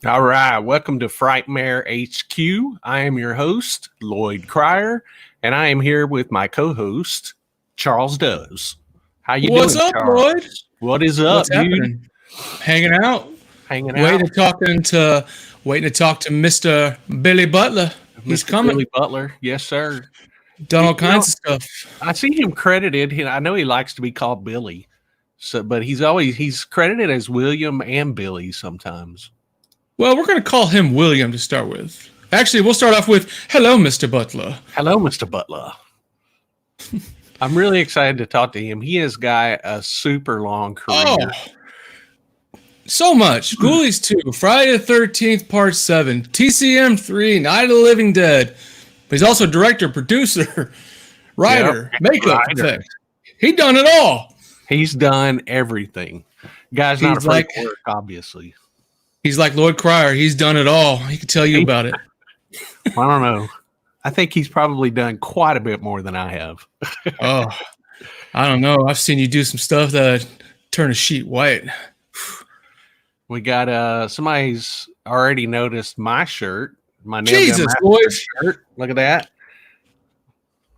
All right, welcome to Frightmare HQ. I am your host, Loyd Cryer, and I am here with my co-host, Charles Does. How you What's doing, up, Charles? Lloyd? What is up, What's dude? happening? Hanging out. Hanging Waiting out. to talk to Mr. Billy Butler. He's Mr. coming. Billy Butler. Yes, sir. Done all You know, kinds of stuff. I see him credited. I know he likes to be called Billy, but he's credited as William and Billy sometimes. Well, we're going to call him William to start with. Actually, we'll start off with, hello, Mr. Butler. Hello, Mr. Butler. I'm really excited to talk to him. He has got a super long career. Oh, so much. Ghoulies 2, Friday the 13th, Part 7, TCM 3, Night of the Living Dead. But he's also director, producer, writer, makeup effect. He done it all. He's done everything. Guy's not afraid to work, obviously. He's like Loyd Cryer. He's done it all. He can tell you about it. I don't know. I think he's probably done quite a bit more than I have. Oh, I don't know. I've seen you do some stuff that turn a sheet white. We got somebody's already noticed my shirt. My Nail Jesus, Gun Lloyd. shirt. Look at that.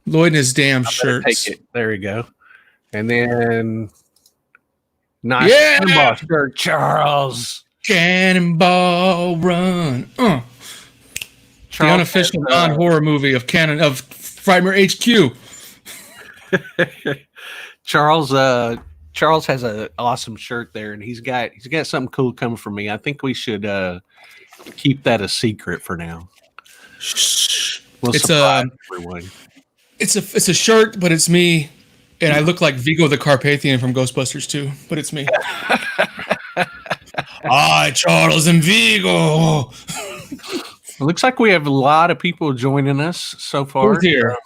Lloyd and his damn shirts. Take it. There we go. And then nice Yeah! shirt, Charles. Cannonball Run. The unofficial non-horror movie of canon of Frightmare HQ. Charles has an awesome shirt there, and he's got something cool coming for me. I think we should keep that a secret for now. We'll surprise everyone. It's a shirt, but it's me, and I look like Viggo the Carpathian from Ghostbusters 2, but it's me. Hi, Charles and Viggo. It looks like we have a lot of people joining us so far. Who's here?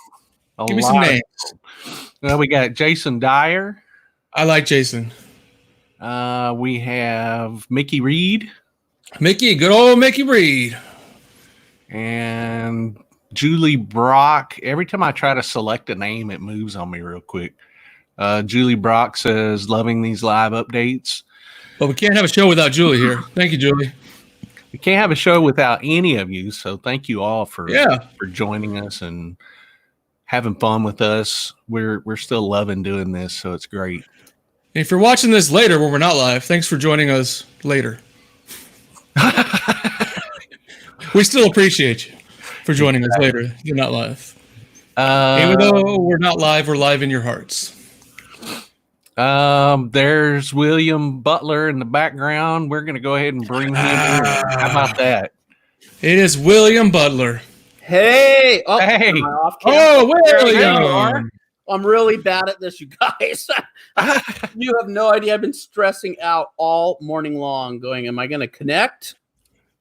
Give me some names. Well, we got Jason Dyer. I like Jason. We have Mickey Reed. Mickey, good old Mickey Reed. And Julie Brock. Every time I try to select a name, it moves on me real quick. Julie Brock says, loving these live updates. But we can't have a show without Julie here. Thank you, Julie. We can't have a show without any of you, so thank you all for joining us and having fun with us. We're still loving doing this, so it's great. And if you're watching this later when we're not live, thanks for joining us later. We still appreciate you for joining us later. You're not live. Even though we're not live, we're live in your hearts. There's William Butler in the background. We're going to go ahead and bring him in. How about that? It is William Butler. Hey! Hey! William! I'm really bad at this, you guys. You have no idea. I've been stressing out all morning long going, am I going to connect?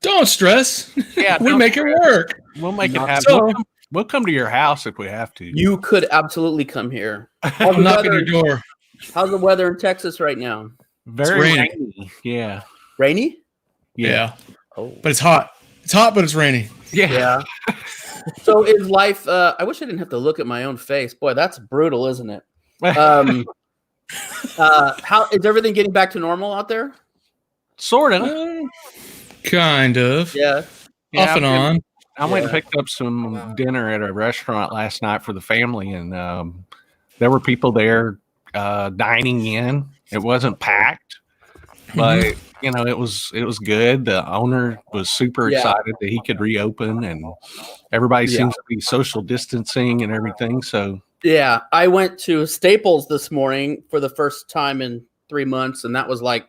Don't stress. Yeah, we make it work. We'll make it happen. So, we'll come to your house if we have to. You could absolutely come here. I'll knock on your door. How's the weather in Texas right now? Very rainy. Yeah. Rainy? Yeah. Oh. But it's hot. It's hot, but it's rainy. Yeah. So is life, I wish I didn't have to look at my own face. Boy, that's brutal, isn't it? How is everything getting back to normal out there? Sort of. Kind of. Yeah. Off and on. I went and picked up some dinner at a restaurant last night for the family, and there were people there dining in. It wasn't packed, but it was good. The owner was super excited that he could reopen, and everybody seems to be social distancing and everything. So yeah, I went to Staples this morning for the first time in 3 months, and that was like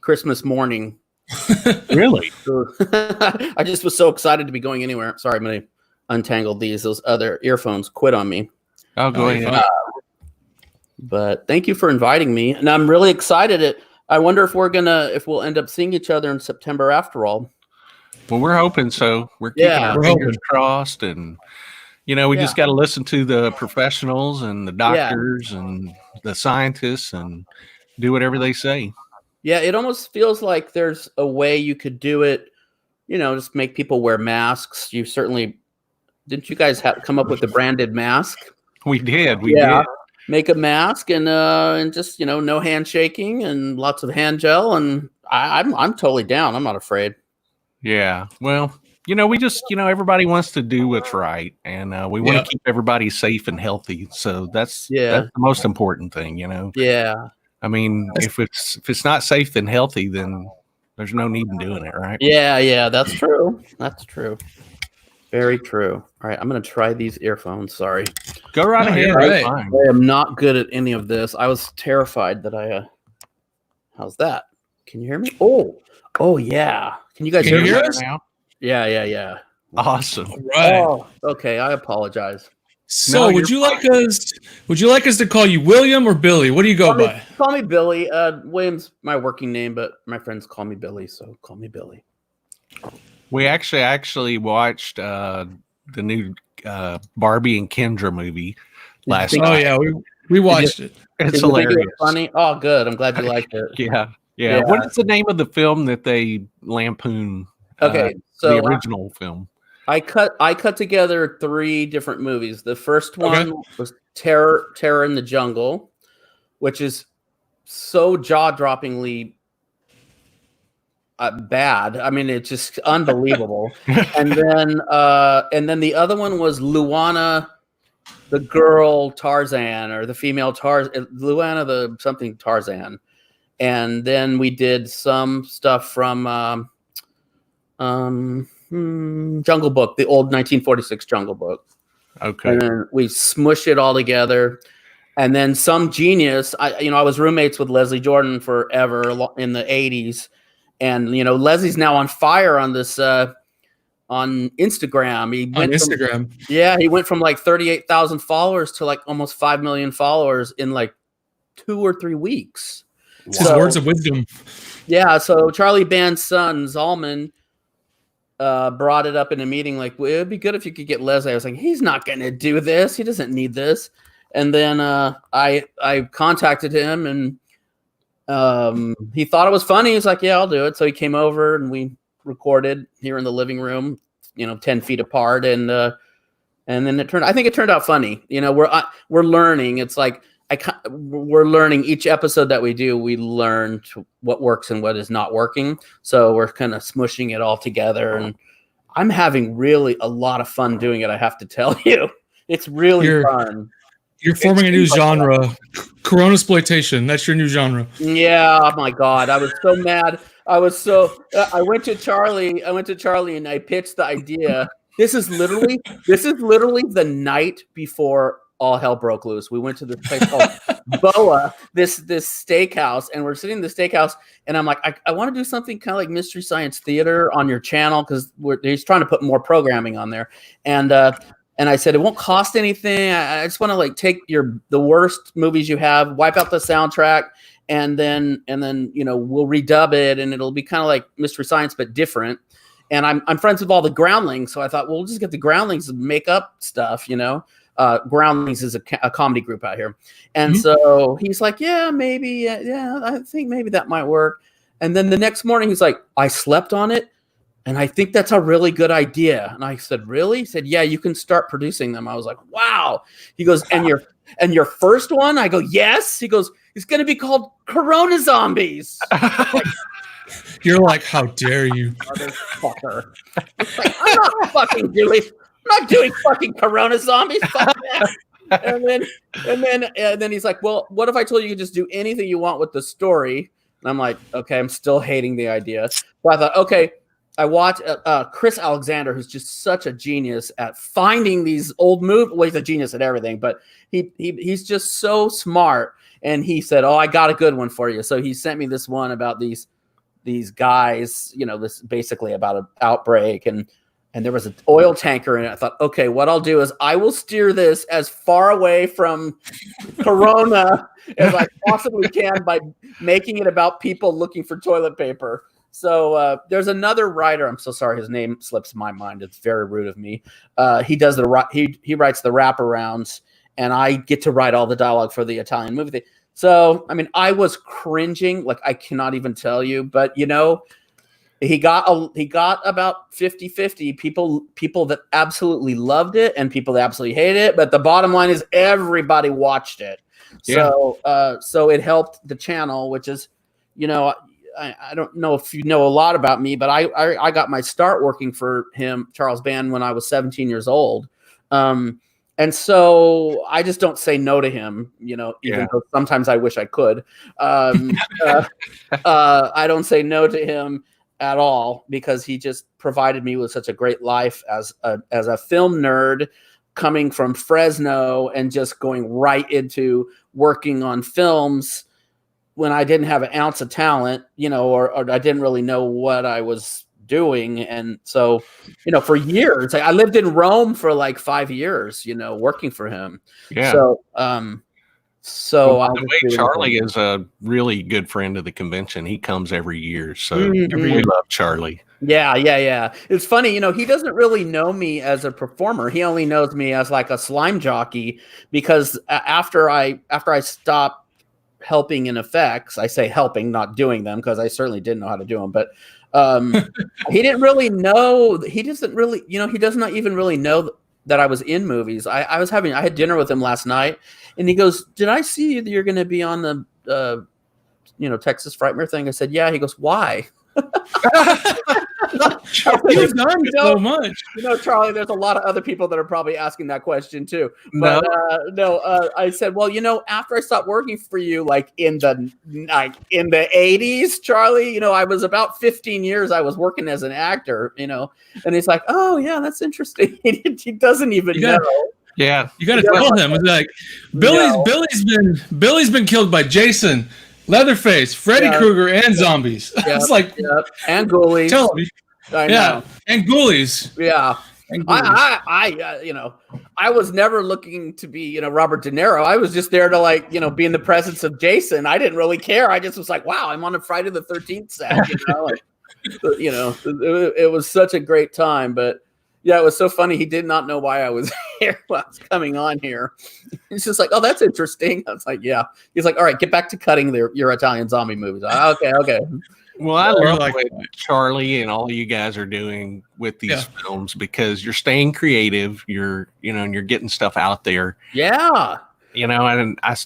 Christmas morning. Really? I just was so excited to be going anywhere. Sorry, I'm going to untangle these. Those other earphones quit on me. I'll go ahead. But thank you for inviting me, and I'm really excited. I wonder if we'll end up seeing each other in September after all. Well, we're hoping so. We're keeping our fingers crossed, and we just got to listen to the professionals and the doctors and the scientists and do whatever they say. Yeah, it almost feels like there's a way you could do it. Just make people wear masks. Didn't you guys come up with the branded mask? We did. We did. Make a mask and just no handshaking and lots of hand gel, and I'm totally down. I'm not afraid. Yeah. Well, we just, everybody wants to do what's right, and we want to keep everybody safe and healthy. So that's the most important thing, Yeah. I mean, if it's not safe and healthy, then there's no need in doing it, right? Yeah, that's true. That's true. Very true. All right, I'm gonna try these earphones. Sorry. Go right ahead. Right. I am not good at any of this. I was terrified that I. How's that? Can you hear me? Oh yeah. Can you guys hear me now? Yeah. Awesome. Right. Oh, okay. I apologize. So, would you like us to call you William or Billy? What do you go by? Call me Billy. William's my working name, but my friends call me Billy, so call me Billy. We actually watched the new Barbie and Kendra movie last night. Oh yeah, we watched it. It's hilarious. It funny. Oh, good. I'm glad you liked it. Yeah. What is the name of the film that they lampoon? Okay, so the original film. I cut together 3 different movies. The first one was Terror in the Jungle, which is so jaw-droppingly bad. I mean, it's just unbelievable. and then the other one was Luana, the girl Tarzan, or the female Tarzan, Luana the something Tarzan. And then we did some stuff from Jungle Book, the old 1946 Jungle Book. Okay. And then we smush it all together. And then some genius, I was roommates with Leslie Jordan forever in the 80s. And, Leslie's now on fire on this, on Instagram. He went from like 38,000 followers to like almost 5 million followers in like 2 or 3 weeks. Just words of wisdom. Yeah. So Charlie Band's son, Zalman, brought it up in a meeting, like, well, it'd be good if you could get Leslie. I was like, he's not going to do this. He doesn't need this. And then I contacted him, and he thought it was funny. He's like, yeah, I'll do it. So he came over and we recorded here in the living room, 10 feet apart. And then I think it turned out funny. We're learning. It's like, we're learning each episode that we do. We learn what works and what is not working. So we're kind of smushing it all together, and I'm having really a lot of fun doing it. I have to tell you, it's really fun. You're forming a new genre, Corona-sploitation. That's your new genre. Yeah. Oh my God. I was so mad. I went to Charlie and I pitched the idea. This is literally the night before all hell broke loose. We went to this place called Boa, this steakhouse, and we're sitting in the steakhouse, and I'm like, I want to do something kind of like Mystery Science Theater on your channel, because he's trying to put more programming on there. And I said, it won't cost anything. I just want to like take the worst movies you have, wipe out the soundtrack, and then we'll redub it, and it'll be kind of like Mystery Science but different. And I'm friends with all the Groundlings, so I thought, well, we'll just get the Groundlings to make up stuff, Groundlings is a comedy group out here. And so he's like, yeah, maybe. Yeah, I think maybe that might work. And then the next morning he's like, I slept on it, and I think that's a really good idea. And I said, really? He said, yeah, you can start producing them. I was like, wow. He goes, and your first one? I go, yes. He goes, it's going to be called Corona Zombies. You're like, how dare you? Motherfucker. Like, I'm not doing fucking Corona Zombies. Fuck that. And then he's like, well, what if I told you could just do anything you want with the story? And I'm like, okay, I'm still hating the idea. So I thought, okay, I watched Chris Alexander, who's just such a genius at finding these old movies. Well, he's a genius at everything, but he's just so smart. And he said, oh, I got a good one for you. So he sent me this one about these guys, this basically about an outbreak, and there was an oil tanker in it. I thought, okay, what I'll do is I will steer this as far away from Corona as I possibly can by making it about people looking for toilet paper. So there's another writer. I'm so sorry, his name slips my mind. It's very rude of me. He does he writes the wraparounds, and I get to write all the dialogue for the Italian movie thing. So I mean, I was cringing like I cannot even tell you, but he got about 50-50 people that absolutely loved it and people that absolutely hated it. But the bottom line is everybody watched it. Yeah. So it helped the channel, which is, I don't know if you know a lot about me, but I got my start working for him, Charles Band, when I was 17 years old. And so I just don't say no to him, even though sometimes I wish I could. I don't say no to him at all because he just provided me with such a great life as a film nerd coming from Fresno and just going right into working on films when I didn't have an ounce of talent, or I didn't really know what I was doing. And so, for years, I lived in Rome for like 5 years, working for him. Yeah. So, by the way, Charlie is a really good friend of the convention. He comes every year. So we love Charlie. Yeah. It's funny, he doesn't really know me as a performer. He only knows me as like a slime jockey because after I stopped helping in effects, I say helping, not doing them, because I certainly didn't know how to do them, but he didn't really know. He doesn't really, he does not even really know that I was in movies. I had dinner with him last night, and he goes, "Did I see that you're going to be on the Texas Frightmare thing?" I said, "Yeah." He goes, "Why?" You've done so much. Charlie, there's a lot of other people that are probably asking that question too. But I said, well, after I stopped working for you, like in the 80s, Charlie, I was about 15 years. I was working as an actor, and he's like, oh yeah, that's interesting. He doesn't even know. Yeah, you got to tell him. It's like Billy's been killed by Jason, Leatherface, Freddy Krueger, and zombies. It's like and Ghoulies. Tell him. And Ghoulies. Yeah. And Ghoulies. I was never looking to be, Robert De Niro. I was just there to be in the presence of Jason. I didn't really care. I just was like, wow, I'm on a Friday the 13th set. It was such a great time. But yeah, it was so funny. He did not know why I was here when I was coming on here. He's just like, oh, that's interesting. I was like, yeah. He's like, all right, get back to cutting your Italian zombie movies. Okay. Well, I love what Charlie and all you guys are doing with these films because you're staying creative. And you're getting stuff out there. Yeah. And I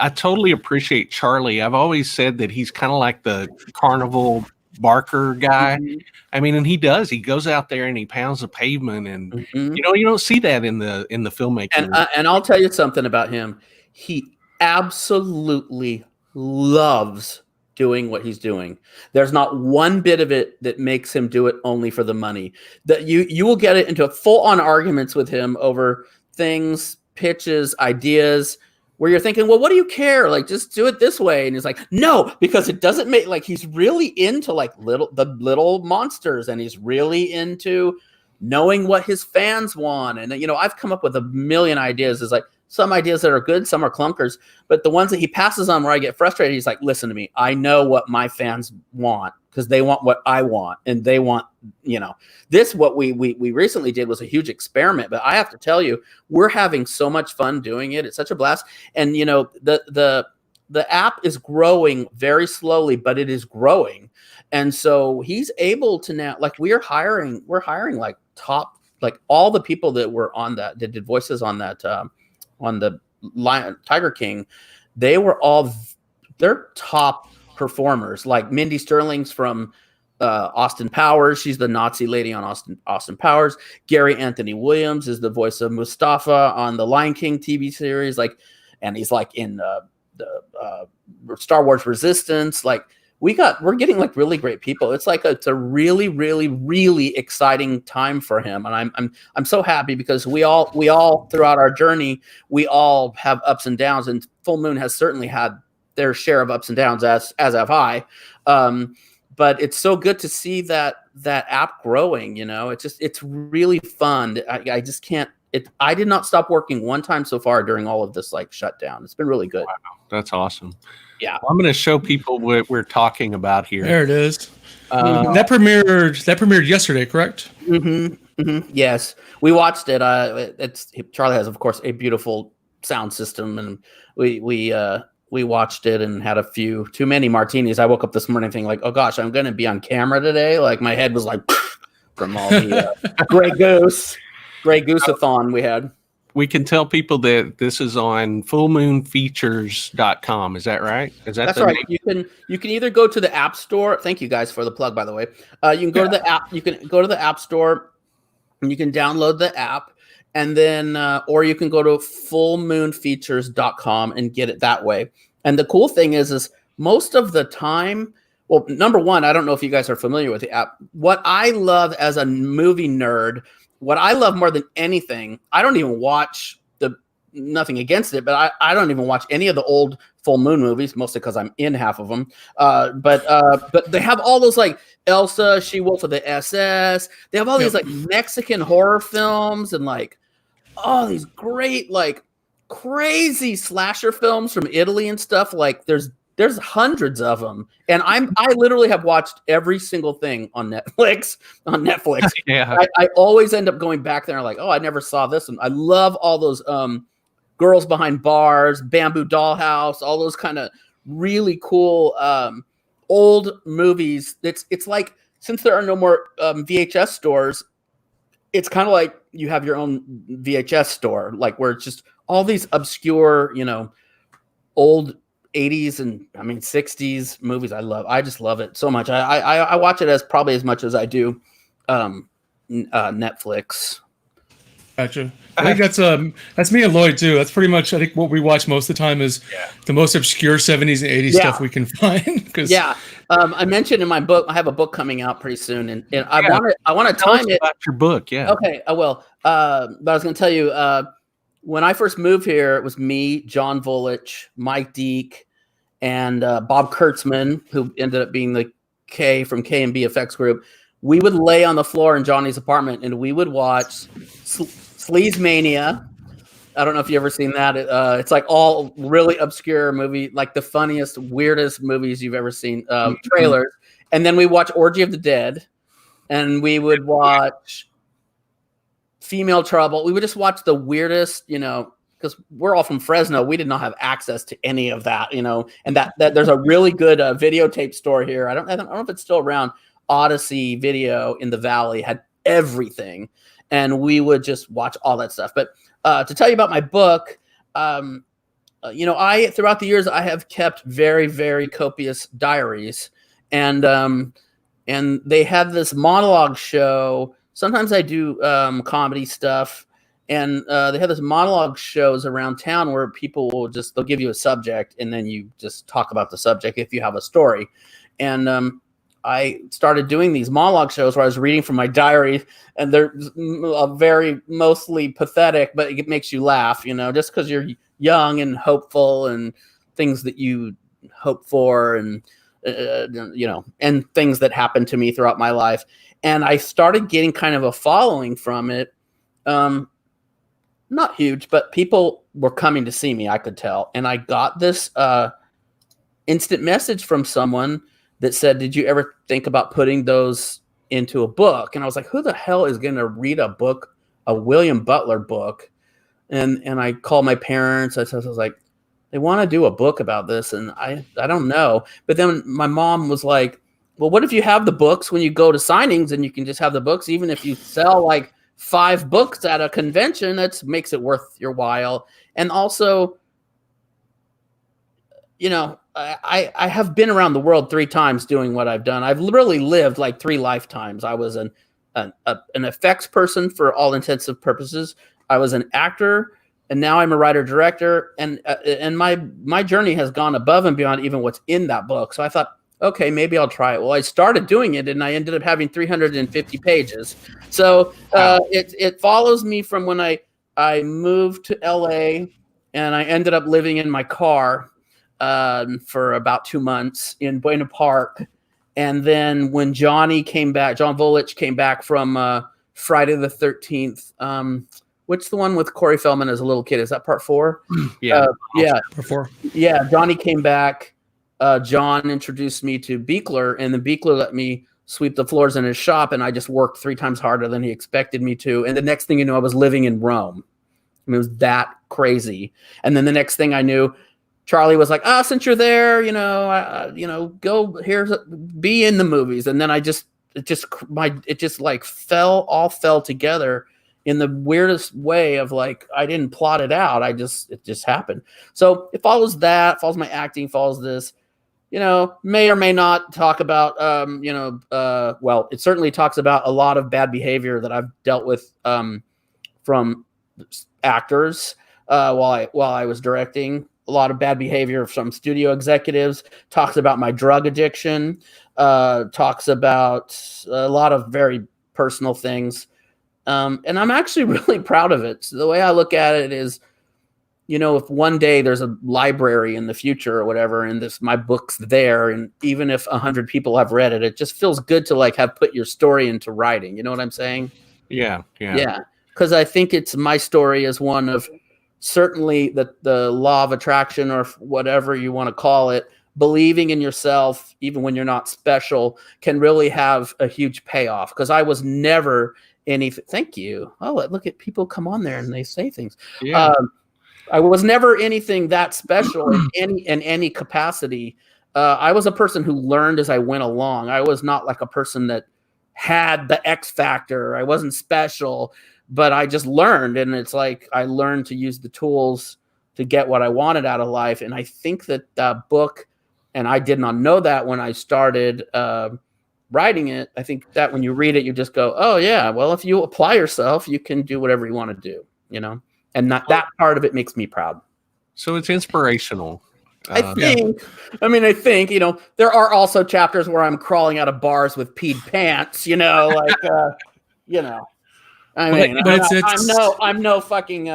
totally appreciate Charlie. I've always said that he's kind of like the carnival barker guy. Mm-hmm. I mean, and he does. He goes out there and he pounds the pavement, and you don't see that in the filmmaking. And I'll tell you something about him. He absolutely loves doing what he's doing. There's not one bit of it that makes him do it only for the money. That you will get it into full-on arguments with him over things, pitches, ideas, where you're thinking, well, what do you care? Like, just do it this way. And he's like, no, because it doesn't make, like, he's really into like the little monsters, and he's really into knowing what his fans want. And I've come up with a million ideas. It's like some ideas that are good, some are clunkers, but the ones that he passes on where I get frustrated, he's like, listen to me. I know what my fans want because they want what I want, and they want, this. What we recently did was a huge experiment, but I have to tell you, we're having so much fun doing it. It's such a blast. And the app is growing very slowly, but it is growing. And so he's able to now, like, we're hiring like top, like all the people that were on that did voices on that on the Tiger King, they're top performers. Like Mindy Sterling's from Austin Powers. She's the Nazi lady on Austin Powers. Gary Anthony Williams is the voice of Mustafa on the Lion King TV series. Like, and he's like in the Star Wars Resistance. Like, we're getting like really great people. It's a really, really, really exciting time for him. And I'm so happy because we all throughout our journey, we all have ups and downs, and Full Moon has certainly had their share of ups and downs, as have I. But it's so good to see that app growing, it's really fun. I just can't, I did not stop working one time so far during all of this like shutdown. It's been really good. Wow, that's awesome. Yeah. Well, I'm going to show people what we're talking about here. There it is. That premiered yesterday, correct? Mm-hmm. Mm-hmm. Yes. We watched it. Charlie has, of course, a beautiful sound system, and we watched it and had a few too many martinis. I woke up this morning thinking like, oh gosh, I'm going to be on camera today. Like, my head was like from all the Grey Goose-a-thon we had. we can tell people that this is on fullmoonfeatures.com. Is that right? That's right. Name? You can either go to the App Store. Thank you guys for the plug, by the way. You can go to the app. You can go to the App Store and you can download the app, and then or you can go to fullmoonfeatures.com and get it that way. And the cool thing is most of the time, well, number one, I don't know if you guys are familiar with the app. What I love as a movie nerd, what I love more than anything, I don't even watch nothing against it, but I don't even watch any of the old full moon movies, mostly because I'm in half of them. But they have all those like Elsa, She-Wolf of the SS. They have all these like Mexican horror films and like all these great like crazy slasher films from Italy and stuff. Like there's hundreds of them, and I literally have watched every single thing on Netflix. Yeah, I always end up going back there and like, oh, I never saw this one. I love all those Girls Behind Bars, Bamboo Dollhouse, all those kind of really cool old movies. It's like, since there are no more VHS stores, it's kind of like you have your own VHS store, like where it's just all these obscure, old 80s and 60s movies. I just love it so much. I watch it as probably as much as I do Netflix. Gotcha. I think that's me and Loyd too. That's pretty much, I think, what we watch most of the time is the most obscure 70s and 80s stuff we can find. I mentioned in my book, I have a book coming out pretty soon, and I want to time it about your book. Yeah. Okay, I will. But I was going to tell you, when I first moved here, it was me, John Volich, Mike Deek, and Bob Kurtzman, who ended up being the K from K&B Effects Group. We would lay on the floor in Johnny's apartment, and we would watch Sleaze Mania. I don't know if you've ever seen that. It's like all really obscure movie, like the funniest, weirdest movies you've ever seen, trailers. And then we watch Orgy of the Dead, and we would watch Female Trouble. We would just watch the weirdest, because we're all from Fresno. We did not have access to any of that, and that there's a really good videotape store here. I don't know if it's still around. Odyssey Video in the Valley had everything, and we would just watch all that stuff. But to tell you about my book, I throughout the years I have kept very, very copious diaries, and they have this monologue show. Sometimes I do comedy stuff, and they have this monologue shows around town where people will they'll give you a subject, and then you just talk about the subject if you have a story. And I started doing these monologue shows where I was reading from my diary, and they're very mostly pathetic, but it makes you laugh, just because you're young and hopeful and things that you hope for, and and things that happened to me throughout my life. And I started getting kind of a following from it. Not huge, but people were coming to see me, I could tell. And I got this instant message from someone that said, "Did you ever think about putting those into a book?" And I was like, who the hell is going to read a book, a William Butler book? And I called my parents. I was like, they want to do a book about this, and I don't know. But then my mom was like, well, what if you have the books when you go to signings, and you can just have the books, even if you sell like 5 books at a convention, that makes it worth your while. And also, I have been around the world 3 times doing what I've done. I've literally lived like 3 lifetimes. I was an effects person for all intensive purposes. I was an actor, and now I'm a writer director. And my journey has gone above and beyond even what's in that book. So I thought, okay, maybe I'll try it. Well, I started doing it, and I ended up having 350 pages. So it follows me from when I moved to LA, and I ended up living in my car for about 2 months in Buena Park. And then when John Volich came back from Friday the 13th, what's the one with Corey Feldman as a little kid? Is that part 4? Yeah. Part 4. Yeah. Johnny came back. John introduced me to Beekler, and then Beekler let me sweep the floors in his shop, and I just worked 3 times harder than he expected me to. And the next thing you know, I was living in Rome. It was that crazy. And then the next thing I knew, Charlie was like, since you're there, go here, be in the movies. And then it just fell together in the weirdest way of like, I didn't plot it out. It just happened. So it follows that, follows my acting, follows this, may or may not talk about, well, it certainly talks about a lot of bad behavior that I've dealt with from actors while I was directing. A lot of bad behavior from studio executives, talks about my drug addiction, talks about a lot of very personal things. And I'm actually really proud of it. So the way I look at it is, if one day there's a library in the future or whatever, and my book's there, and even if 100 people have read it, it just feels good to like have put your story into writing. You know what I'm saying? Yeah. Because I think my story is one of certainly the law of attraction, or whatever you want to call it, believing in yourself, even when you're not special, can really have a huge payoff. Because I was never anything. Thank you. Oh, look at people come on there and they say things. Yeah. I was never anything that special in any capacity. I was a person who learned as I went along. I was not like a person that had the X factor. I wasn't special, but I just learned. And it's like, I learned to use the tools to get what I wanted out of life. And I think that book, and I did not know that when I started writing it, I think that when you read it, you just go, oh yeah, well, if you apply yourself, you can do whatever you want to do, and that part of it makes me proud. So it's inspirational. I think, there are also chapters where I'm crawling out of bars with peed pants, I mean, I'm no fucking,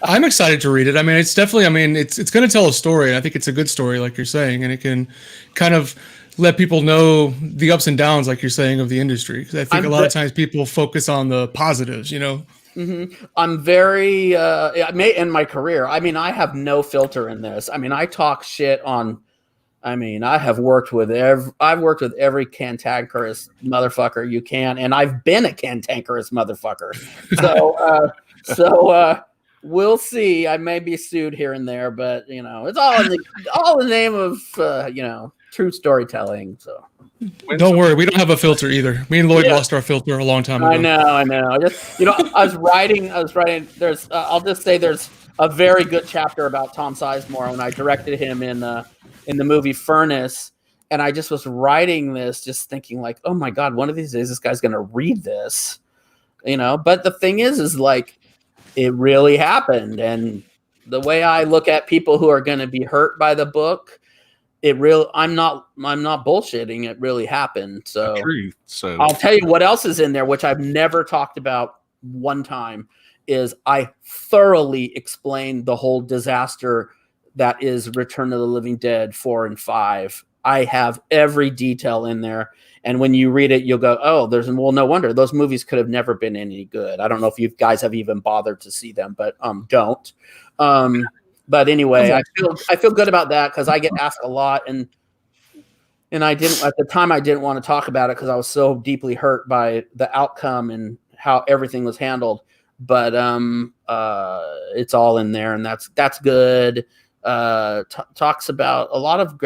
I'm excited to read it. I mean, it's definitely, it's going to tell a story, and I think it's a good story, like you're saying, and it can kind of let people know the ups and downs, like you're saying, of the industry. Because I think a lot of times people focus on the positives, Mm-hmm. I'm very, in my career, I have no filter in this. I talk shit on, I've worked with every cantankerous motherfucker you can, and I've been a cantankerous motherfucker. So we'll see. I may be sued here and there, but it's all in the name of true storytelling. So don't worry, we don't have a filter either. Me and Loyd lost our filter a long time ago. I know. I just I was writing. There's I'll just say there's a very good chapter about Tom Sizemore when I directed him in the movie Furnace, and I just was writing this, just thinking like, oh my God, one of these days this guy's gonna read this, But the thing is like, it really happened, and the way I look at people who are going to be hurt by the book, I'm not bullshitting. It really happened. So, so I'll tell you what else is in there, which I've never talked about one time, is I thoroughly explained the whole disaster that is Return of the Living Dead 4 and 5. I have every detail in there. And when you read it, you'll go, oh, no wonder those movies could have never been any good. I don't know if you guys have even bothered to see them, but don't. But anyway, I feel good about that because I get asked a lot, and I didn't at the time. I didn't want to talk about it because I was so deeply hurt by the outcome and how everything was handled. But it's all in there, and that's good. Talks about a lot of.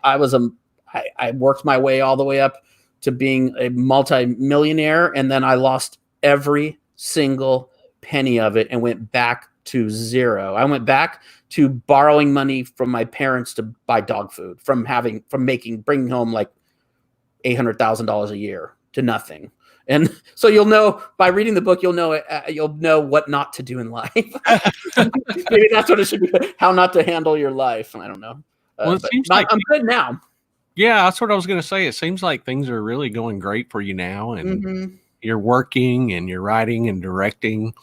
I worked my way all the way up to being a multi-millionaire, and then I lost every single penny of it and went back to zero. I went back to borrowing money from my parents to buy dog food, bringing home like $800,000 a year to nothing. And so you'll know by reading the book, you'll know what not to do in life. Maybe that's what it should be. How not to handle your life. I don't know. Well, it seems like I'm good now. Yeah, that's what I was going to say. It seems like things are really going great for you now, and you're working and you're writing and directing.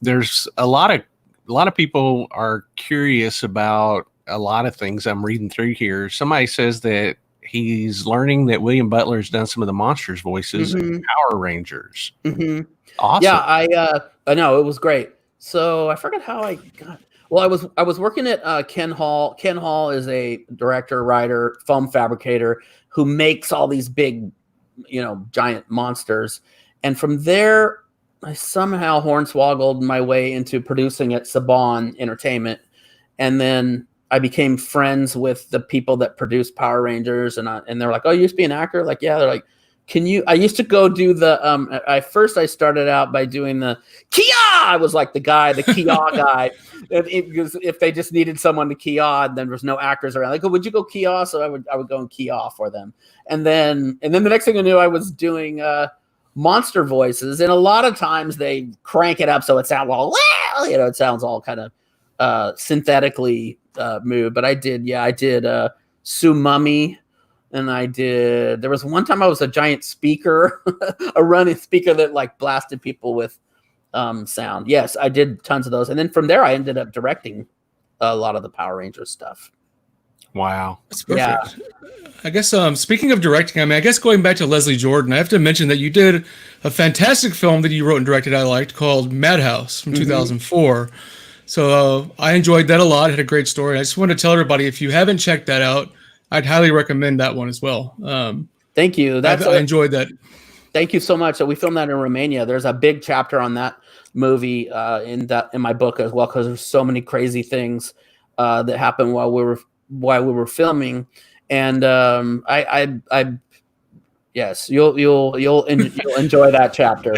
There's a lot of people are curious about a lot of things I'm reading through here. Somebody says that he's learning that William Butler's done some of the monsters voices in Power Rangers. Awesome. Yeah, I know it was great. So I forgot how I got. Well, I was working at Ken Hall. Ken Hall is a director, writer, foam fabricator who makes all these big, giant monsters. And from there, I somehow hornswoggled my way into producing at Saban Entertainment. And then I became friends with the people that produce Power Rangers. And they're like, oh, you used to be an actor? Like, yeah. They're like, I used to go do the I started out by doing the Kia. I was like the Kia guy. Because if they just needed someone to Kia, and then there was no actors around, like, oh, would you go Kia? So I would go and Kia for them. And then the next thing I knew, I was doing monster voices, and a lot of times they crank it up so it sounds all, it sounds all kind of synthetically moved. But I did Sue Mummy. And there was one time I was a giant speaker, a running speaker that like blasted people with sound. Yes, I did tons of those. And then from there, I ended up directing a lot of the Power Rangers stuff. Wow. That's perfect. Yeah. I guess speaking of directing, I mean, I guess going back to Leslie Jordan, I have to mention that you did a fantastic film that you wrote and directed I liked called Madhouse from 2004. So I enjoyed that a lot. It had a great story. I just want to tell everybody, if you haven't checked that out, I'd highly recommend that one as well. Thank you. I enjoyed that. Thank you so much. So we filmed that in Romania. There's a big chapter on that movie in my book as well, because there's so many crazy things that happened while we were filming. And yes, you'll enjoy that chapter.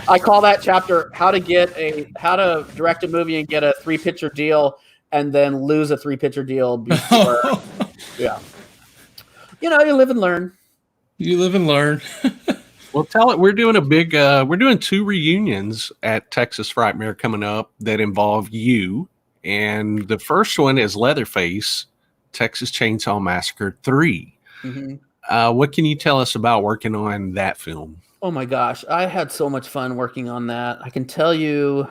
I call that chapter how to direct a movie and get a 3-picture deal and then lose a 3-picture deal before. Yeah. You live and learn. You live and learn. Well, tell it. We're doing we're doing 2 reunions at Texas Frightmare coming up that involve you. And the first one is Leatherface, Texas Chainsaw Massacre III. Mm-hmm. What can you tell us about working on that film? Oh my gosh. I had so much fun working on that. I can tell you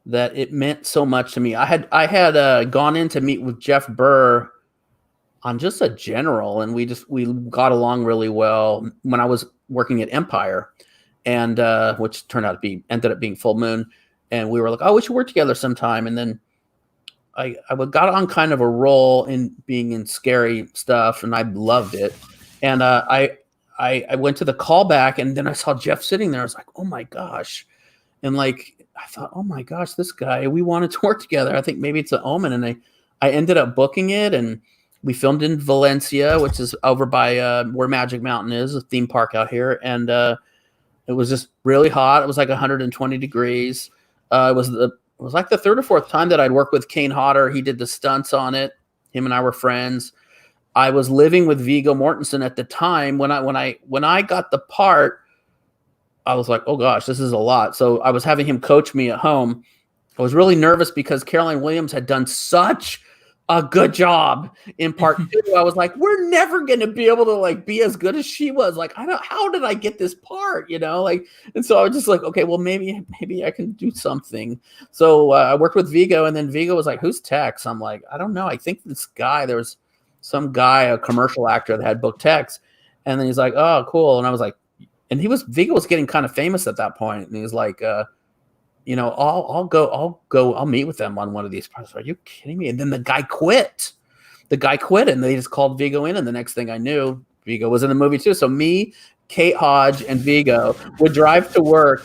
that it meant so much to me. I had gone in to meet with Jeff Burr on just a general, and we got along really well when I was working at Empire, and which ended up being Full Moon, and we were like, oh, we should work together sometime. And then I got on kind of a role in being in scary stuff, and I loved it. And I went to the callback, and then I saw Jeff sitting there. I was like, oh my gosh, and like, I thought, oh my gosh, this guy, we wanted to work together. I think maybe it's an omen. And I ended up booking it, and we filmed in Valencia, which is over by where Magic Mountain is, a theme park out here. And it was just really hot. It was like 120 degrees. It was like the 3rd or 4th time that I'd worked with Kane Hodder. He did the stunts on it. Him and I were friends. I was living with Viggo Mortenson at the time. When I got the part, I was like, oh gosh, this is a lot. So I was having him coach me at home. I was really nervous because Caroline Williams had done such a good job in part 2. I was like, we're never going to be able to like be as good as she was. Like, how did I get this part? Like, and so I was just like, okay, well, maybe I can do something. So I worked with Viggo, and then Viggo was like, who's Tex? I'm like, I don't know. I think this guy, there was some guy, a commercial actor that had booked Tex. And then he's like, oh, cool. And I was like, and Viggo was getting kind of famous at that point. And he was like, I'll meet with them on one of these parts. Are you kidding me? And then the guy quit, and they just called Viggo in. And the next thing I knew, Viggo was in the movie too. So me, Kate Hodge, and Viggo would drive to work.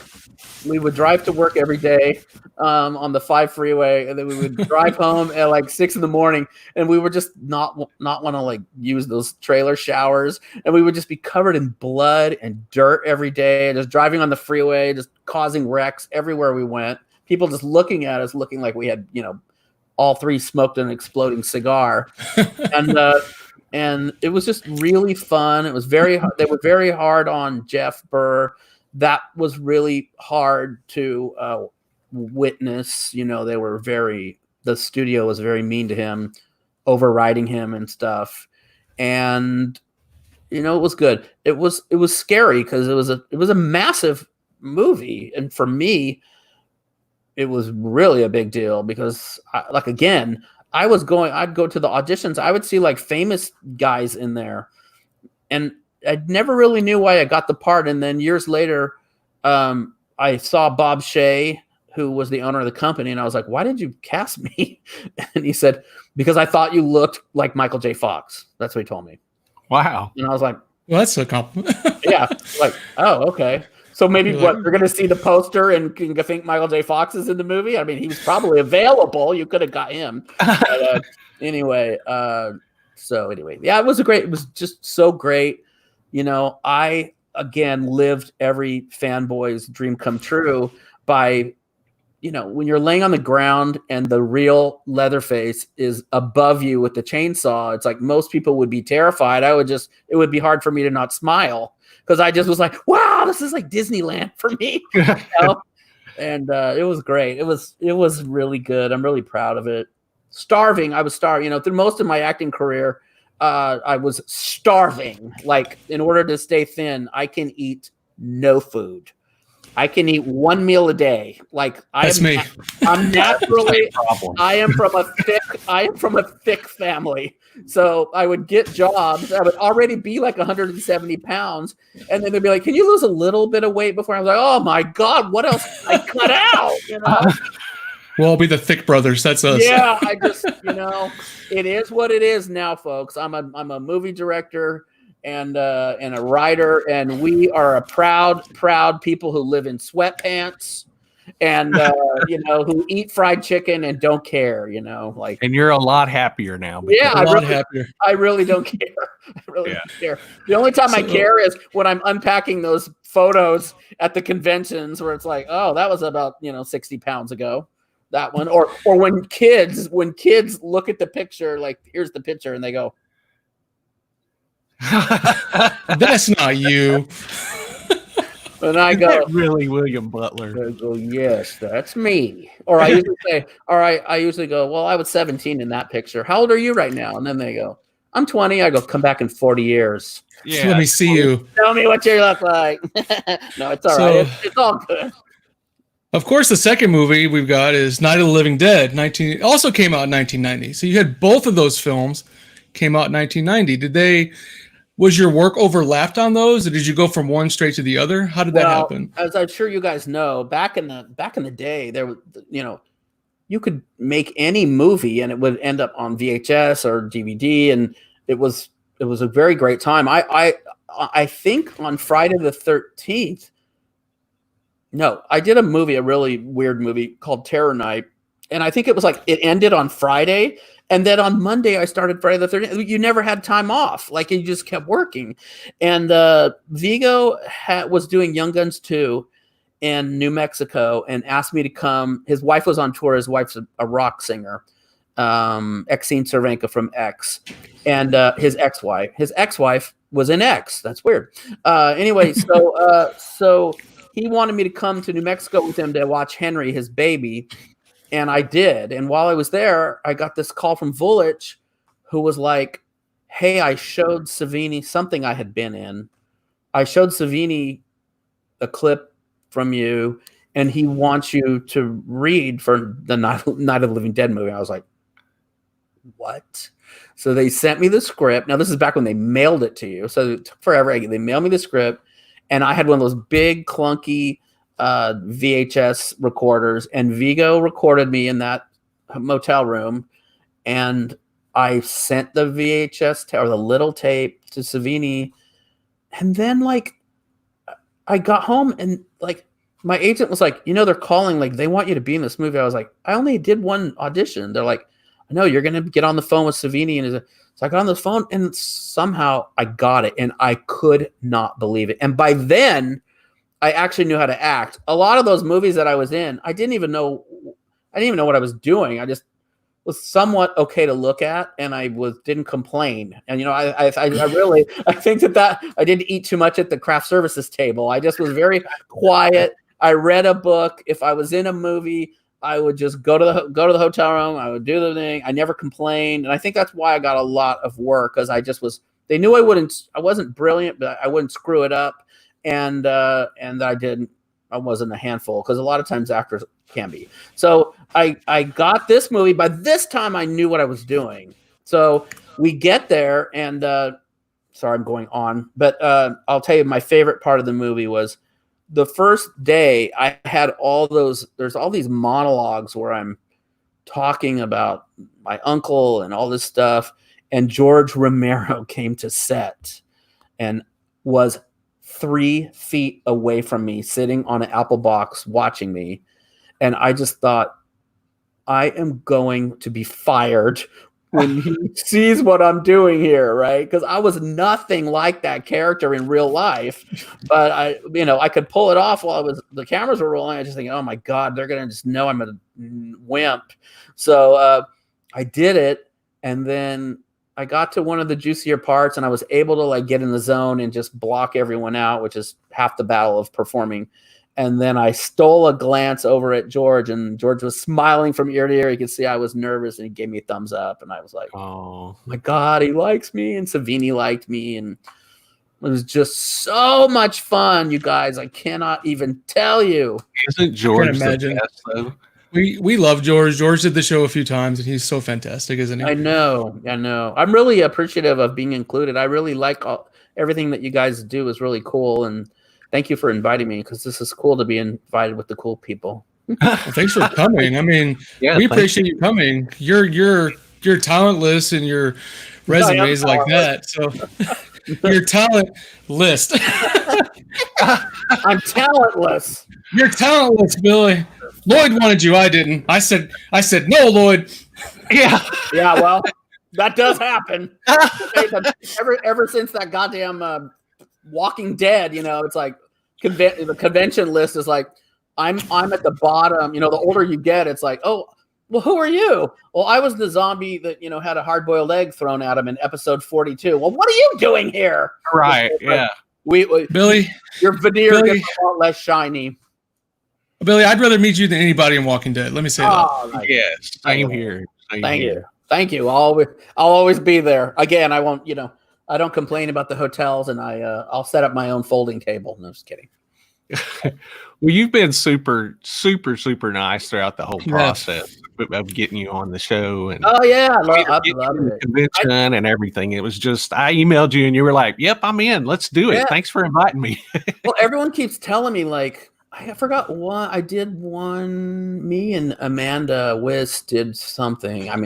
We would drive to work every day on the 5 freeway, and then we would drive home at like 6 a.m. and we would just not want to like use those trailer showers, and we would just be covered in blood and dirt every day, just driving on the freeway, just causing wrecks everywhere we went. People just looking at us, looking like we had, all 3 smoked an exploding cigar, and it was just really fun. It was they were very hard on Jeff Burr. That was really hard to witness. The studio was very mean to him, overriding him and stuff. And, it was good. It was scary because it was a massive movie. And for me, it was really a big deal because I'd go to the auditions. I would see like famous guys in there, and I never really knew why I got the part. And then years later, I saw Bob Shea, who was the owner of the company, and I was like, why did you cast me? And he said, because I thought you looked like Michael J. Fox. That's what he told me. Wow. And I was like, well, that's a compliment. Yeah. Like, oh, okay. So maybe you're going to see the poster and think Michael J. Fox is in the movie? I mean, he was probably available. You could have got him. But, anyway, yeah, it was just so great. I again lived every fanboy's dream come true by, when you're laying on the ground and the real Leatherface is above you with the chainsaw, it's like most people would be terrified. It would be hard for me to not smile because I just was like, wow, this is like Disneyland for me. And it was great. It was really good. I'm really proud of it. I was starving, through most of my acting career. I was starving. Like, in order to stay thin, I can eat no food. I can eat one meal a day. Like, That's me. I'm naturally. I am from a thick family. So I would get jobs. I would already be like 170 pounds, and then they'd be like, "Can you lose a little bit of weight before?" I was like, "Oh my god, what else can I cut out?" We'll all be the thick brothers. That's us. Yeah, I just, it is what it is now, folks. I'm a movie director and a writer, and we are a proud people who live in sweatpants and who eat fried chicken and don't care, like. And you're a lot happier now. Yeah, happier. I really don't care. I really don't care. The only time I care is when I'm unpacking those photos at the conventions where it's like, oh, that was about 60 pounds ago. That one, or when kids look at the picture, like, here's the picture, and they go, "That's not you." And I go, "Really, William Butler?" I go, "Yes, that's me." Or I usually go, "Well, I was 17 in that picture. How old are you right now?" And then they go, "I'm 20." I go, "Come back in 40 years. Yeah, let me see you. Tell me what you look like." No, it's all right. It's all good. Of course, the second movie we've got is Night of the Living Dead. Also came out in 1990. So you had both of those films came out in 1990. Was your work overlapped on those, or did you go from one straight to the other? How did that happen? As I'm sure you guys know, back in the day, there was, you could make any movie and it would end up on VHS or DVD, and it was a very great time. I think on Friday the 13th. No, I did a really weird movie called Terror Night. And I think it was like, it ended on Friday. And then on Monday, I started Friday the 13th. You never had time off. Like, you just kept working. And Viggo was doing Young Guns 2 in New Mexico and asked me to come. His wife was on tour. His wife's a rock singer, Exene Cervenka from X. And his ex-wife was in X. That's weird. Anyway, so he wanted me to come to New Mexico with him to watch Henry, his baby, and I did. And while I was there, I got this call from Vulich, who was like, "Hey, I showed Savini something I had been in. I showed Savini a clip from you, and he wants you to read for the Night of the Living Dead movie." I was like, "What?" So they sent me the script. Now, this is back when they mailed it to you, so it took forever. They mailed me the script. And I had one of those big, clunky VHS recorders, and Viggo recorded me in that motel room. And I sent the VHS or the little tape to Savini. And then, like, I got home and, like, my agent was like, they're calling, like, they want you to be in this movie. I was like, I only did one audition. They're like, I know, you're going to get on the phone with Savini. And so I got on the phone, and somehow I got it, and I could not believe it. And by then, I actually knew how to act. A lot of those movies that I was in, I didn't even know what I was doing. I just was somewhat okay to look at, and I didn't complain. And I think that I didn't eat too much at the craft services table. I just was very quiet. I read a book. If I was in a movie, I would just go to the hotel room. I would do the thing. I never complained, and I think that's why I got a lot of work, because I just was. They knew I wasn't brilliant, but I wouldn't screw it up, and I didn't. I wasn't a handful, because a lot of times actors can be. So I got this movie. By this time, I knew what I was doing. So we get there, and sorry, I'm going on, but I'll tell you, my favorite part of the movie was. The first day I had there's all these monologues where I'm talking about my uncle and all this stuff. And George Romero came to set and was 3 feet away from me, sitting on an apple box watching me. And I just thought, I am going to be fired when he sees what I'm doing here, right? Because I was nothing like that character in real life, but I could pull it off while the cameras were rolling. I just think, oh my God, they're gonna just know I'm a wimp. So I did it, and then I got to one of the juicier parts, and I was able to like get in the zone and just block everyone out, which is half the battle of performing. And then I stole a glance over at George, and George was smiling from ear to ear. He could see I was nervous, and he gave me a thumbs up. And I was like, "Oh my God, he likes me!" And Savini liked me, and it was just so much fun, you guys. I cannot even tell you. Isn't George the best, though? We love George. George did the show a few times, and he's so fantastic, isn't he? I know. I'm really appreciative of being included. I really like everything that you guys do is really cool, and thank you for inviting me, because this is cool to be invited with the cool people. Well, thanks for coming. I mean, we appreciate you coming. You're talentless, and your resume is like that. So your talent list. I'm talentless. You're talentless, Billy. Loyd wanted you. I didn't. I said no, Loyd. Yeah. Yeah. Well, that does happen. Ever since that goddamn Walking Dead, it's like the convention list is like I'm at the bottom. The older you get, it's like, oh, well, who are you? Well, I was the zombie that had a hard-boiled egg thrown at him in episode 42. Well, what are you doing here? Right. Yeah. Billy, your veneer gets a lot less shiny. Billy, I'd rather meet you than anybody in Walking Dead. Let me say that. Yes. Same here. Thank you. I'll always be there. Again, I won't. I don't complain about the hotels, and I'll set up my own folding table. No, just kidding. Well, you've been super, super, super nice throughout the whole process of getting you on the show. And oh yeah, I love it. Convention and everything. It was just I emailed you and you were like, "Yep, I'm in. Let's do it. Yeah. Thanks for inviting me." Well, everyone keeps telling me like I forgot one. I did one. Me and Amanda Wiss did something. I mean,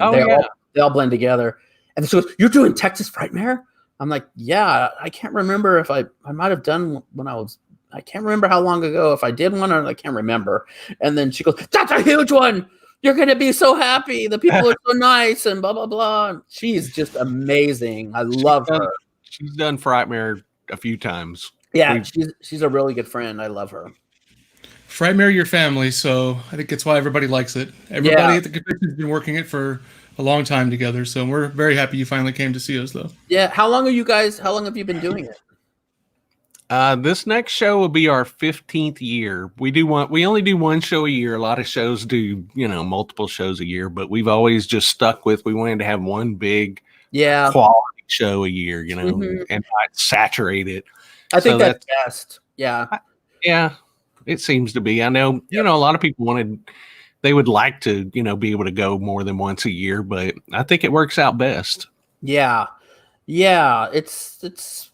they all blend together. And she goes, "You're doing Texas Frightmare?" I'm like, "Yeah." I can't remember if I might have done when I can't remember how long ago, if I did one or I can't remember. And then she goes, "That's a huge one. You're going to be so happy. The people are so nice and blah, blah, blah." She's just amazing. I love her. She's done Frightmare a few times. Yeah, she's a really good friend. I love her. Frightmare your family, so I think that's why everybody likes it. Everybody at the convention has been working it for a long time together, so we're very happy you finally came to see us, though. Yeah, how long have you been doing it? This next show will be our 15th year. We only do one show a year. A lot of shows do, multiple shows a year, but we've always just stuck with, we wanted to have one big quality show a year, and not saturate it. I think that's best. Yeah. Yeah, it seems to be. I know, a lot of people they would like to, be able to go more than once a year, but I think it works out best. Yeah. Yeah. It's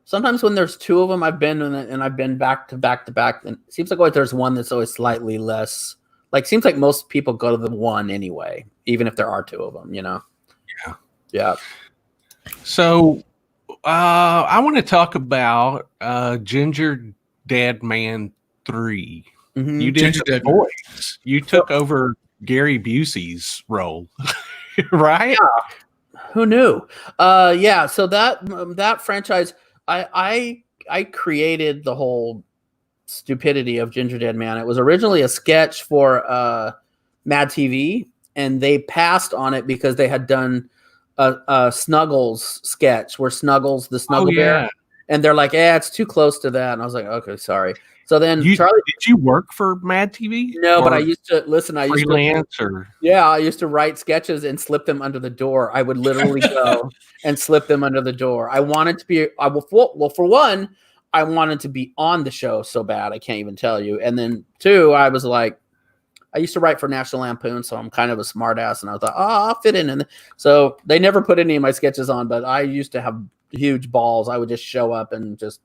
sometimes when there's two of them, I've been back to back to back, and it seems like there's one that's always slightly less. Like, seems like most people go to the one anyway, even if there are two of them, Yeah. Yeah. So, I want to talk about Gingerdead Man 3. Mm-hmm. You did the voice. You took over Gary Busey's role, right? Yeah. Who knew? Yeah. So that franchise, I created the whole stupidity of Gingerdead Man. It was originally a sketch for Mad TV, and they passed on it because they had done a Snuggles sketch where Snuggles, the Snuggle Bear, and they're like, it's too close to that. And I was like, okay, sorry. So then Charlie, did you work for Mad TV? No, but I used to listen. I used I used to write sketches and slip them under the door. I would literally go and slip them under the door. I wanted to be. For one, I wanted to be on the show so bad I can't even tell you. And then two, I was like, I used to write for National Lampoon, so I'm kind of a smartass, and I thought, I'll fit in. And so they never put any of my sketches on, but I used to have huge balls. I would just show up and just,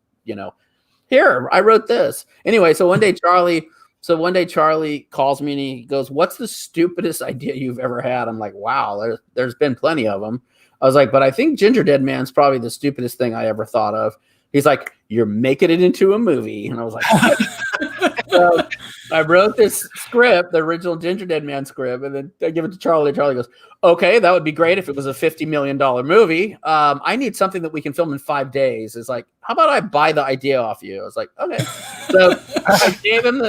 here, I wrote this. Anyway, so one day Charlie calls me and he goes, "What's the stupidest idea you've ever had?" I'm like, wow, there's been plenty of them. I was like, but I think Gingerdead Man's probably the stupidest thing I ever thought of. He's like, "You're making it into a movie." And I was like, So I wrote this script, the original Gingerdead Man script, and then I give it to Charlie. Charlie goes, "Okay, that would be great if it was a $50 million movie. I need something that we can film in 5 days." It's like, how about I buy the idea off you? I was like, okay. So I gave him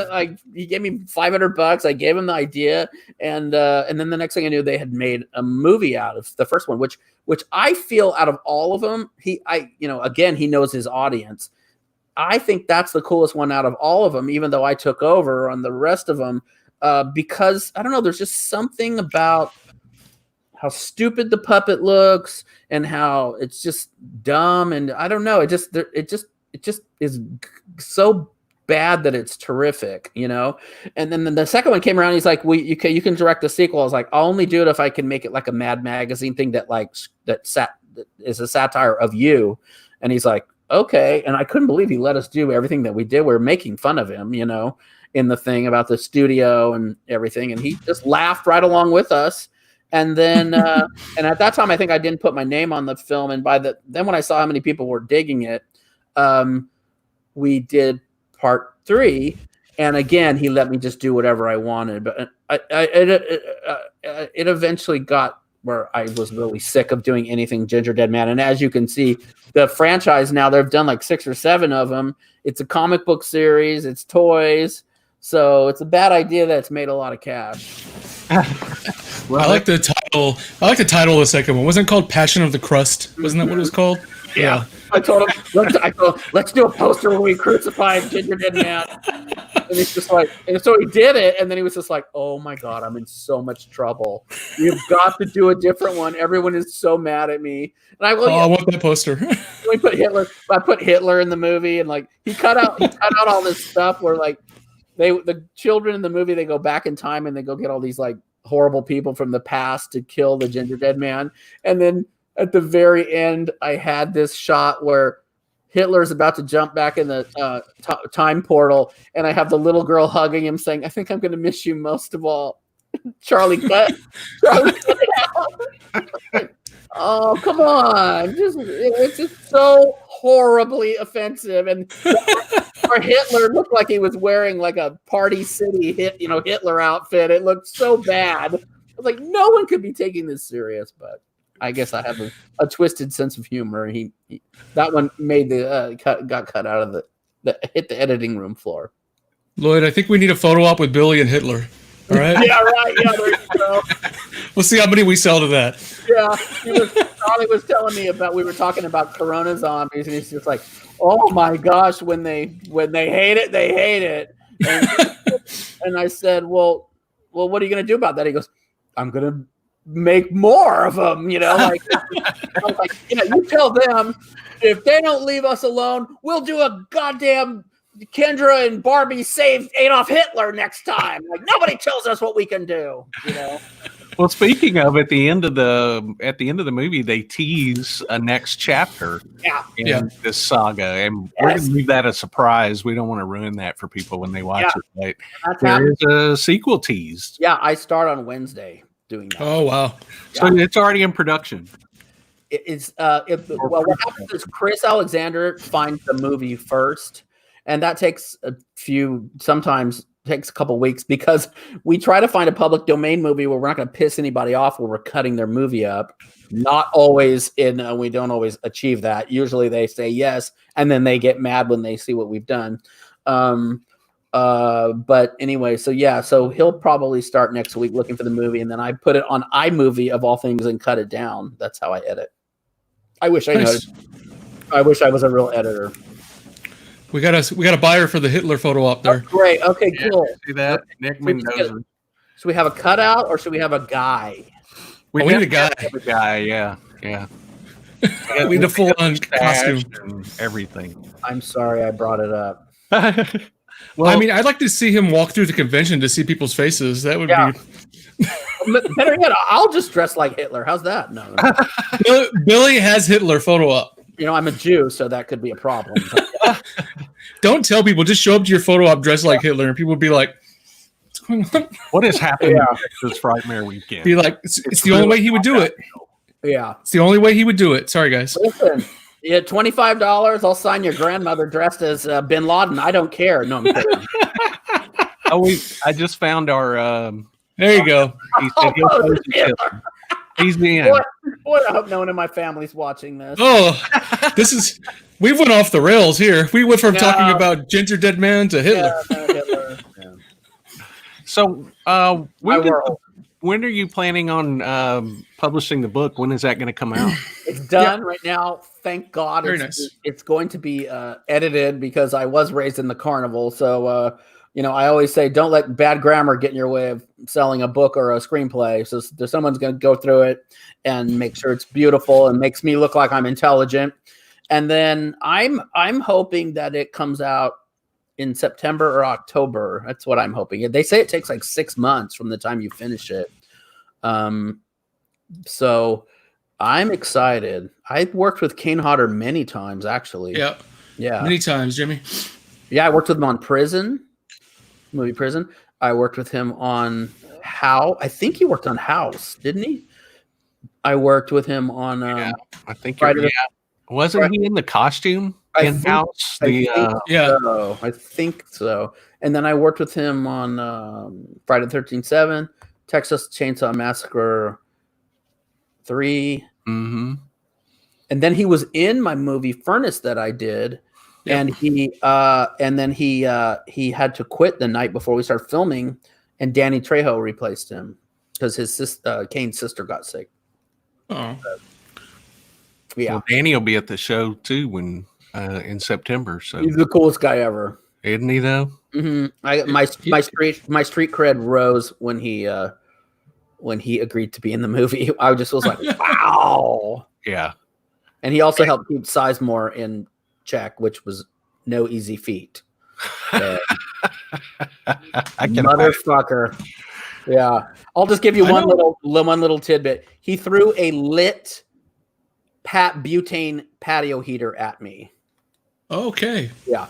he gave me $500. I gave him the idea, and then the next thing I knew, they had made a movie out of the first one, which I feel out of all of them, again, he knows his audience. I think that's the coolest one out of all of them, even though I took over on the rest of them, because I don't know, there's just something about how stupid the puppet looks and how it's just dumb, and I don't know, it just is so bad that it's terrific, And then the second one came around. He's like, you can direct a sequel. I was like, I'll only do it if I can make it like a Mad Magazine thing that is a satire of you. And he's like, okay. And I couldn't believe he let us do everything that we did. We were making fun of him, in the thing about the studio and everything. And he just laughed right along with us. And then, and at that time, I think I didn't put my name on the film. And then when I saw how many people were digging it, we did part 3. And again, he let me just do whatever I wanted. But it eventually got where I was really sick of doing anything Gingerdead Man. And as you can see, the franchise now, they've done like 6 or 7 of them. It's a comic book series. It's toys. So it's a bad idea that it's made a lot of cash. Well, I like the title. I like the title of the second one. Wasn't it called Passion of the Crust? Wasn't that what it was called? Yeah. I told him, let's do a poster where we crucify Gingerdead Man. And he's just like, and so he did it. And then he was just like, oh my God, I'm in so much trouble. You've got to do a different one. Everyone is so mad at me. And I want that poster. We put Hitler. I put Hitler in the movie, and like he cut out all this stuff where like the children in the movie, they go back in time and they go get all these like horrible people from the past to kill the Gingerdead Man. And then at the very end, I had this shot where Hitler's about to jump back in the time portal, and I have the little girl hugging him, saying, "I think I'm going to miss you most of all." Charlie cut it out. Oh, come on! It's just so horribly offensive, and our Hitler looked like he was wearing like a Party City Hitler outfit. It looked so bad. I was like, no one could be taking this serious, but I guess I have a twisted sense of humor. He that one made got cut out of hit the editing room floor. Loyd, I think we need a photo op with Billy and Hitler. All right. Yeah, right. Yeah, there you go. We'll see how many we sell to that. Yeah, Charlie was telling me we were talking about Corona zombies, and he's just like, oh my gosh, when they hate it, they hate it. And I said, well, what are you gonna do about that? He goes, I'm gonna make more of them, I was like, you tell them if they don't leave us alone, we'll do a goddamn Kendra and Barbie save Adolf Hitler next time. Like, nobody tells us what we can do, Well, speaking of, at the end of the movie, they tease a next chapter in this saga, and we're going to leave that a surprise. We don't want to ruin that for people when they watch it. But there is a sequel teased. Yeah, I start on Wednesday doing that. Oh wow! So it's already in production. What happens is Chris Alexander finds the movie first, and that takes sometimes takes a couple weeks, because we try to find a public domain movie where we're not going to piss anybody off where we're cutting their movie up. Not always we don't always achieve that. Usually they say yes, and then they get mad when they see what we've done. But anyway, so he'll probably start next week looking for the movie, and then I put it on iMovie of all things and cut it down. That's how I edit. I wish I was a real editor. We got a buyer for the Hitler photo op there. Oh, great. Okay, cool. See that? Nick Mendoza. Should we have a cutout or should we have a guy? We need a guy. A guy, yeah. We need a full-on costume and everything. I'm sorry I brought it up. Well, I mean, I'd like to see him walk through the convention to see people's faces. That would be better yet. I'll just dress like Hitler. How's that? No. Billy has Hitler photo up. I'm a Jew, so that could be a problem. Don't tell people. Just show up to your photo op dressed like Hitler, and people would be like, "What's going on? What is happening this Frightmare weekend?" Be like, "It's the only way he would do it." Yeah, it's the only way he would do it. Sorry, guys. Listen, $25. I'll sign your grandmother dressed as Bin Laden. I don't care. No, I'm kidding. I just found our. There you go. He said he'll post it. He's in. Boy, I hope no one in my family's watching this. Oh, we went off the rails here. We went from talking about Gingerdead Man to Hitler. Yeah, Hitler. Yeah. So, when are you planning on publishing the book? When is that going to come out? It's done right now. Thank God. Very nice. It's going to be edited because I was raised in the carnival. So, I always say don't let bad grammar get in your way of selling a book or a screenplay. So someone's going to go through it and make sure it's beautiful and makes me look like I'm intelligent. And then I'm hoping that it comes out in September or October. That's what I'm hoping. They say it takes like 6 months from the time you finish it. So I'm excited. I've worked with Kane Hodder many times, actually. Yeah. Many times, Jimmy. Yeah, I worked with him on movie Prison. I worked with him on I think he worked on House, didn't he? I worked with him on I think wasn't he in the costume in House? I think so. And then I worked with him on Friday the 13th 7, Texas Chainsaw Massacre 3. Mm-hmm. And then he was in my movie Furnace that I did. Yep. And he had to quit the night before we started filming, and Danny Trejo replaced him because his Kane's sister got sick. Oh, yeah. Well, Danny will be at the show too when in September. So he's the coolest guy ever, isn't he? Though. Mm-hmm. My street cred rose when he agreed to be in the movie. I just was like, wow. Yeah. And he also helped keep Sizemore in check, which was no easy feat. Motherfucker. Yeah. I'll just give you one little tidbit. He threw a lit butane patio heater at me. Okay. Yeah.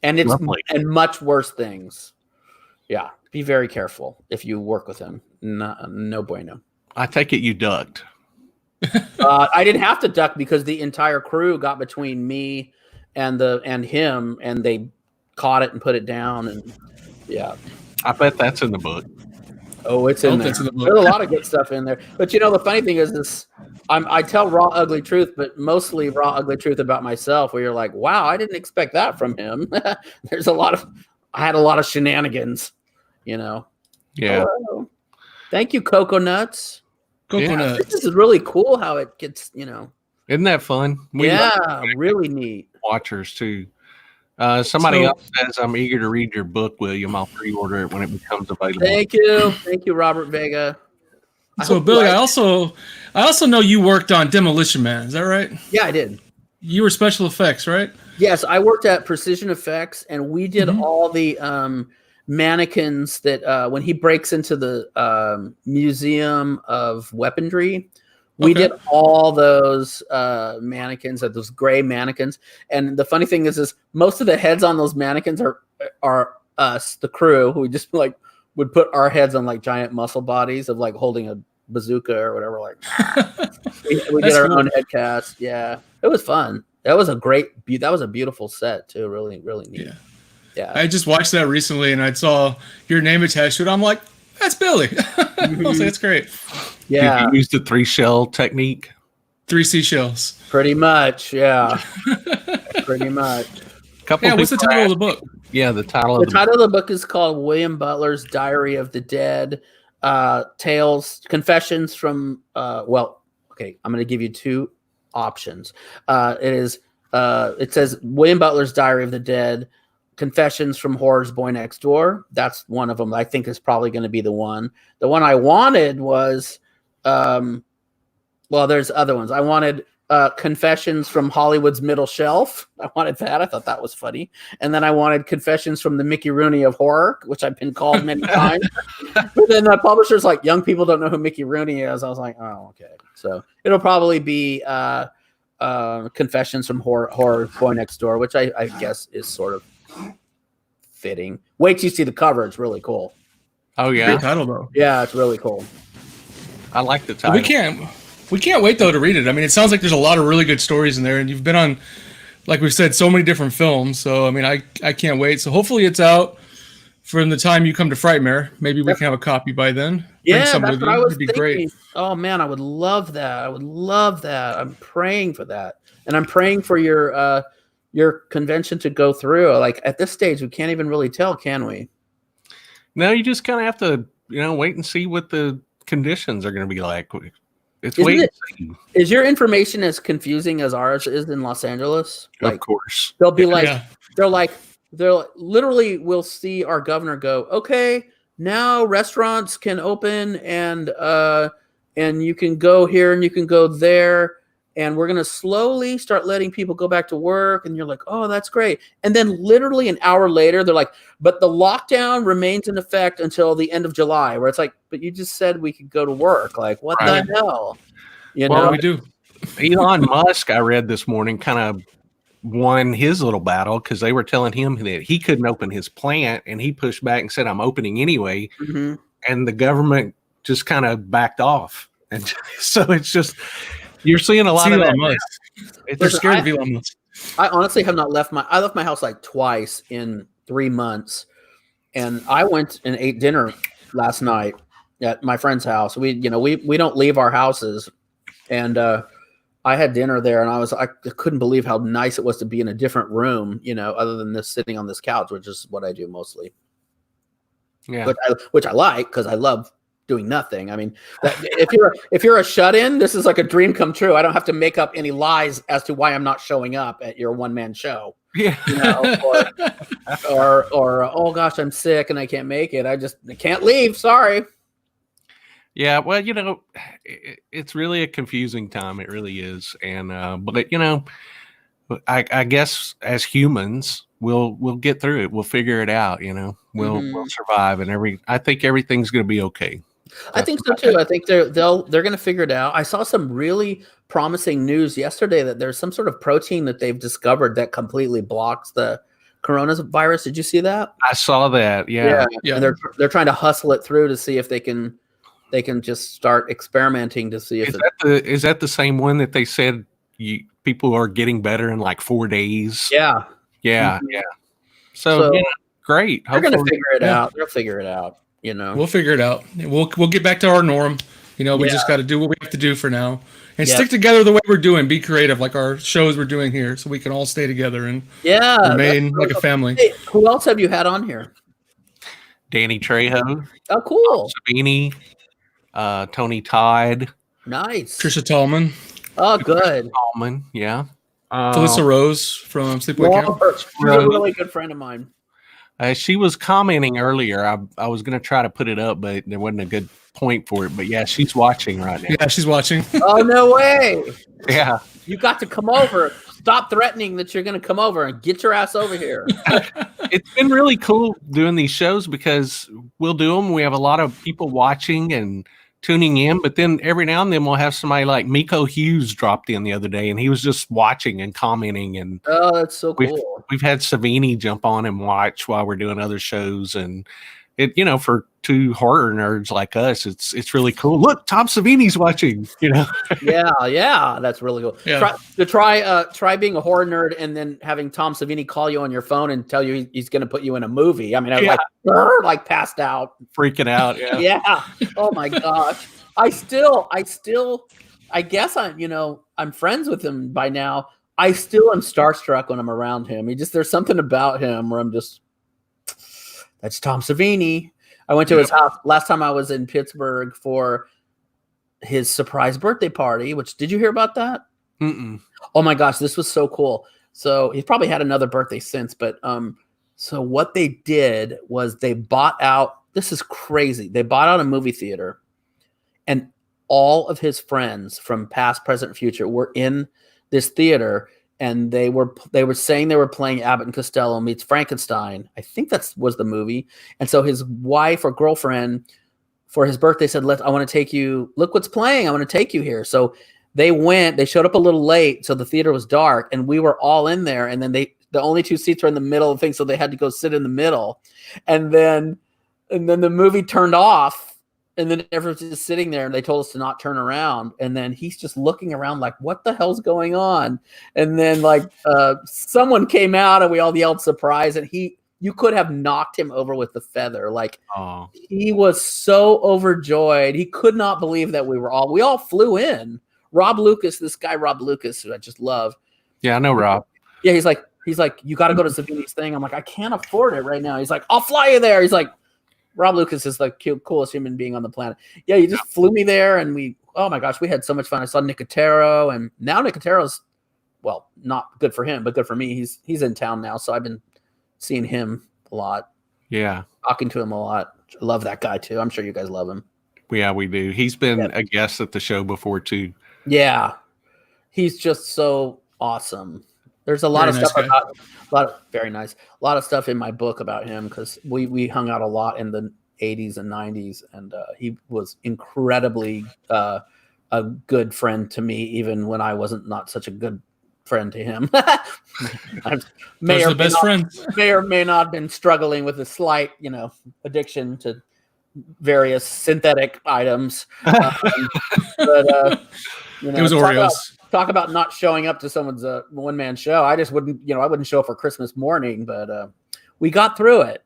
And it's Lovely. And much worse things. Yeah. Be very careful if you work with him. No bueno. I take it you ducked. I didn't have to duck because the entire crew got between me and him, and they caught it and put it down. And yeah, I bet that's in the book. Oh, it's in there. There's a lot of good stuff in there. But the funny thing is I tell raw, ugly truth, but mostly raw, ugly truth about myself, where you're like, wow, I didn't expect that from him. I had a lot of shenanigans, Yeah. Oh, thank you, Coconuts. Coconuts. This is really cool how it gets, Isn't that fun? Really neat. Watchers too. Somebody else says, I'm eager to read your book, William. I'll pre-order it when it becomes available. Thank you, Robert Vega. So, Billy, I also know you worked on Demolition Man. Is that right? Yeah, I did. You were special effects, right? Yes, I worked at Precision Effects, and we did all the mannequins that when he breaks into the Museum of Weaponry. We did all those mannequins, those gray mannequins. And the funny thing is most of the heads on those mannequins are us, the crew, who just would put our heads on giant muscle bodies of holding a bazooka or whatever. We did our own head cast. Yeah, it was fun. That was a beautiful set too. Really, really neat. Yeah. I just watched that recently and I saw your name attached to it. I'm like, that's Billy. I was like, that's great. Yeah. Did you use the 3-shell technique? 3 seashells. Pretty much, yeah. Pretty much. What's the title of the book? Yeah, the title of the book is called William Butler's Diary of the Dead. Confessions from I'm going to give you 2 options. It says William Butler's Diary of the Dead, Confessions from Horror's Boy Next Door. That's one of them I think is probably going to be the one. The one I wanted was, there's other ones. I wanted Confessions from Hollywood's Middle Shelf. I wanted that. I thought that was funny. And then I wanted Confessions from the Mickey Rooney of Horror, which I've been called many times. But then the publisher's like, young people don't know who Mickey Rooney is. I was like, oh, okay. So it'll probably be Confessions from Horror Boy Next Door, which I guess is sort of fitting. Wait till you see the cover. It's really cool. Oh, yeah. Great title, though. Yeah, it's really cool. I like the title. We can't wait, though, to read it. I mean, it sounds like there's a lot of really good stories in there, and you've been on, like we said, so many different films. So, I mean, I can't wait. So hopefully it's out from the time you come to Frightmare. Maybe we can have a copy by then. Yeah, that's what I was It'd be thinking. great. Oh man, I would love that. I would love that. I'm praying for that, and I'm praying for your convention to go through. Like at this stage, we can't even really tell, can we? No, you just kind of have to, wait and see what the conditions are going to be like. It's Isn't wait it- and see. Is your information as confusing as ours is in Los Angeles? Of course. They'll be like, Yeah. they're literally, we'll see our governor go, okay, now restaurants can open and you can go here and you can go there. And we're going to slowly start letting people go back to work. And you're like, oh, that's great. And then literally an hour later, they're like, but the lockdown remains in effect until the end of July, where it's like, but you just said we could go to work. Like, what Right. the hell? Well, we do. Elon Musk, I read this morning, kind of won his little battle because they were telling him that he couldn't open his plant, and he pushed back and said, I'm opening anyway. Mhm. And the government just kind of backed off. And so it's just, you're seeing a lot of that. Elon Musk. They're Listen, scared of Elon Musk. I honestly have not I left my house like twice in 3 months. And I went and ate dinner last night at my friend's house. We don't leave our houses. And I had dinner there, and I couldn't believe how nice it was to be in a different room, other than this sitting on this couch, which is what I do mostly. Yeah. Which I like because I love doing nothing. I mean, if you're a shut-in, this is like a dream come true. I don't have to make up any lies as to why I'm not showing up at your one-man show. Yeah. Or oh gosh, I'm sick and I can't make it. I can't leave. Sorry. Yeah, well, it's really a confusing time. It really is, and but I guess as humans, we'll get through it. We'll figure it out. We'll survive, and I think everything's going to be okay. I think so too. I think they're going to figure it out. I saw some really promising news yesterday that there's some sort of protein that they've discovered that completely blocks the coronavirus. Did you see that? I saw that. Yeah. And they're trying to hustle it through to see if they can just start experimenting to see if is that the same one that they said people are getting better in like 4 days? Yeah. Yeah. So great. They're going to figure it out. They'll figure it out. We'll figure it out. We'll get back to our norm. We just got to do what we have to do for now and stick together the way we're doing. Be creative, like our shows we're doing here, so we can all stay together and remain like a family. Hey, who else have you had on here? Danny Trejo. Oh, cool. Savini, Tony Todd. Nice. Trisha Tallman. Oh, good. Tallman, yeah. Felissa Rose from Sleepaway Camp. She's a really good friend of mine. She was commenting earlier. I was going to try to put it up, but there wasn't a good point for it. But yeah, she's watching right now. Yeah, she's watching. Oh, no way. Yeah. You got to come over. Stop threatening that you're going to come over and get your ass over here. It's been really cool doing these shows because we'll do them. We have a lot of people watching and tuning in, but then every now and then we'll have somebody like Miko Hughes dropped in the other day, and he was just watching and commenting. And oh, that's so cool. We've had Savini jump on and watch while we're doing other shows, and it, for two horror nerds like us, it's really cool. Look, Tom Savini's watching. Yeah, that's really cool. Yeah. Try being a horror nerd and then having Tom Savini call you on your phone and tell you he's going to put you in a movie. I mean, I was like passed out, freaking out. Yeah. Yeah. Oh my gosh. I guess I'm friends with him by now. I still am starstruck when I'm around him. There's something about him where I'm just, that's Tom Savini. I went to his house last time I was in Pittsburgh for his surprise birthday party, did you hear about that? Mm-mm. Oh my gosh, this was so cool. So he's probably had another birthday since, but so what they did was they bought out, this is crazy. They bought out a movie theater, and all of his friends from past, present, future were in this theater, and they were saying they were playing Abbott and Costello meets Frankenstein. I think that was the movie. And so his wife or girlfriend for his birthday said, I want to take you, look what's playing. I want to take you here. So they showed up a little late. So the theater was dark, and we were all in there. And then the only two seats were in the middle of the thing. So they had to go sit in the middle. And then the movie turned off. And then everyone's just sitting there, and they told us to not turn around. And then he's just looking around like, what the hell's going on? And then someone came out, and we all yelled surprise. And you could have knocked him over with the feather. Like Oh, he was so overjoyed. He could not believe that we all flew in. Rob Lucas, this guy Rob Lucas, who I just love. yeah, I know Rob. Yeah, he's like, you got to go to Savini's thing. I'm like, I can't afford it right now. He's like, I'll fly you there. He's like, Rob Lucas is the coolest human being on the planet. Yeah, he just flew me there, and oh my gosh, we had so much fun. I saw Nicotero, and now Nicotero's, well, not good for him, but good for me. He's in town now, so I've been seeing him a lot. Yeah. Talking to him a lot. I love that guy too. I'm sure you guys love him. Yeah, we do. He's been a guest at the show before too. Yeah. He's just so awesome. There's a lot of stuff very nice. A lot of stuff in my book about him because we hung out a lot in the 80s and 90s, and he was incredibly a good friend to me, even when I wasn't not such a good friend to him. May or may not have been struggling with a slight, addiction to various synthetic items. It was Oreos. Talk about not showing up to someone's one-man show. I just wouldn't, I wouldn't show up for Christmas morning, but we got through it.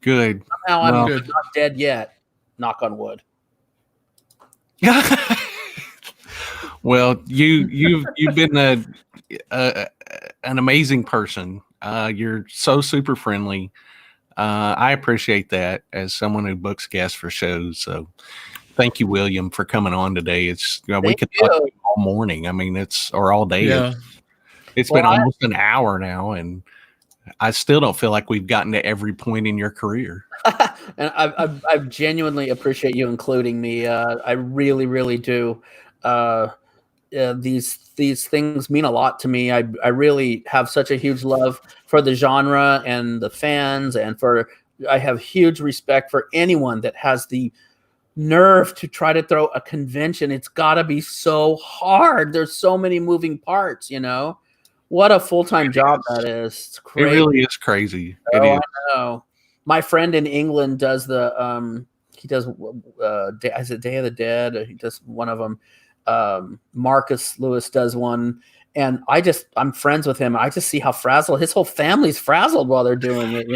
Good. Somehow I'm not dead yet. Knock on wood. Well, you've been an amazing person. You're so super friendly. I appreciate that as someone who books guests for shows. So thank you, William, for coming on today. It's we could talk to you all morning. I mean, or all day. Yeah. It's been almost an hour now, and I still don't feel like we've gotten to every point in your career. And I genuinely appreciate you including me. I really, really do. These things mean a lot to me. I really have such a huge love for the genre and the fans, and I have huge respect for anyone that has the nerve to try to throw a convention. It's got to be so hard. There's so many moving parts, What a full-time job that is. It's crazy. It really is crazy. I know. My friend in England does he does is it Day of the Dead? He does one of them. Marcus Lewis does one, and I'm friends with him. I just see how frazzled his whole family's frazzled while they're doing it.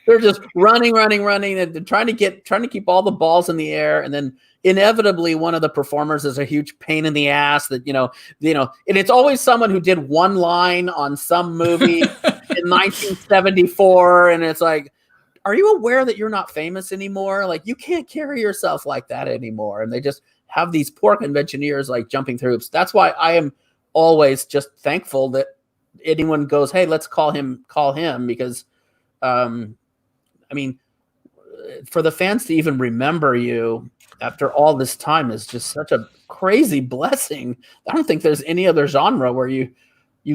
They're just running, and trying to keep all the balls in the air, and then inevitably one of the performers is a huge pain in the ass that and it's always someone who did one line on some movie in 1974, and it's like, are you aware that you're not famous anymore? Like, you can't carry yourself like that anymore. And they just have these poor conventioneers like jumping through hoops. That's why I am always just thankful that anyone goes, hey, let's call him, because for the fans to even remember you after all this time is just such a crazy blessing. I don't think there's any other genre where you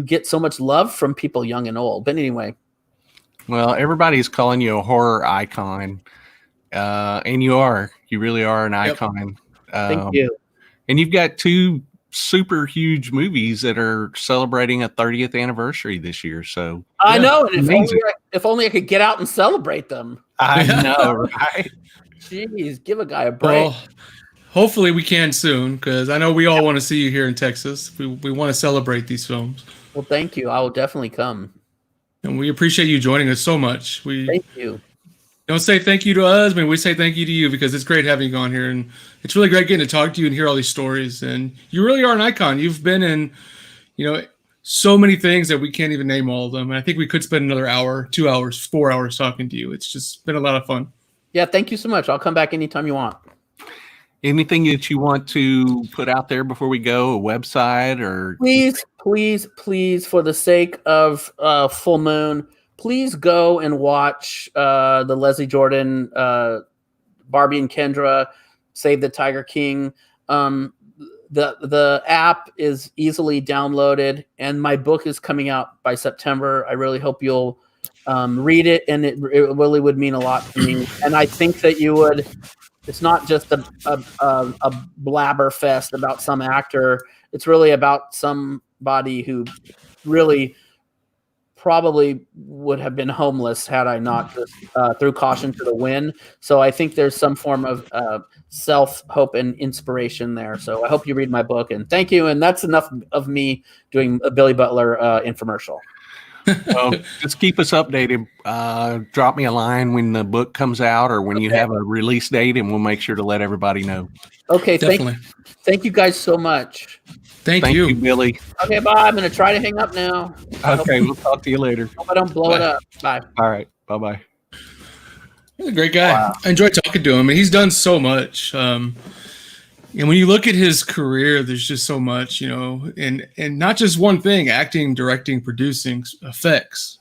get so much love from people young and old. But anyway. Well, everybody's calling you a horror icon. And you really are an icon. Thank you. And you've got two super huge movies that are celebrating a 30th anniversary this year. So I know. And if only I could get out and celebrate them. I know, right? Jeez, give a guy a break. Well, hopefully we can soon, because I know we all want to see you here in Texas. We want to celebrate these films. Well, thank you. I will definitely come. And we appreciate you joining us so much. Thank you. Don't say thank you to us. I mean, we say thank you to you, because it's great having you on here, and it's really great getting to talk to you and hear all these stories. And you really are an icon. You've been in, so many things that we can't even name all of them. And I think we could spend another hour, 2 hours, 4 hours talking to you. It's just been a lot of fun. Yeah, thank you so much. I'll come back anytime you want. Anything that you want to put out there before we go, a website or? Please, for the sake of Full Moon, please go and watch the Leslie Jordan, Barbie and Kendra, Save the Tiger King. The app is easily downloaded, and my book is coming out by September. I really hope you'll read it, and it really would mean a lot to me. And I think that you would. It's not just a blabber fest about some actor. It's really about somebody who really probably would have been homeless had I not just threw caution to the wind. So I think there's some form of self-hope and inspiration there. So I hope you read my book, and thank you. And that's enough of me doing a Billy Butler infomercial. Just keep us updated. Drop me a line when the book comes out or when you have a release date, and we'll make sure to let everybody know. Okay, Definitely. Thank you guys so much. Thank you, Billy. Okay, bye. I'm going to try to hang up now. Okay, we'll talk to you later. Hope I don't blow it up. Bye. All right, bye-bye. He's a great guy. Wow. I enjoy talking to him, and he's done so much. And when you look at his career, there's just so much, and not just one thing: acting, directing, producing, effects.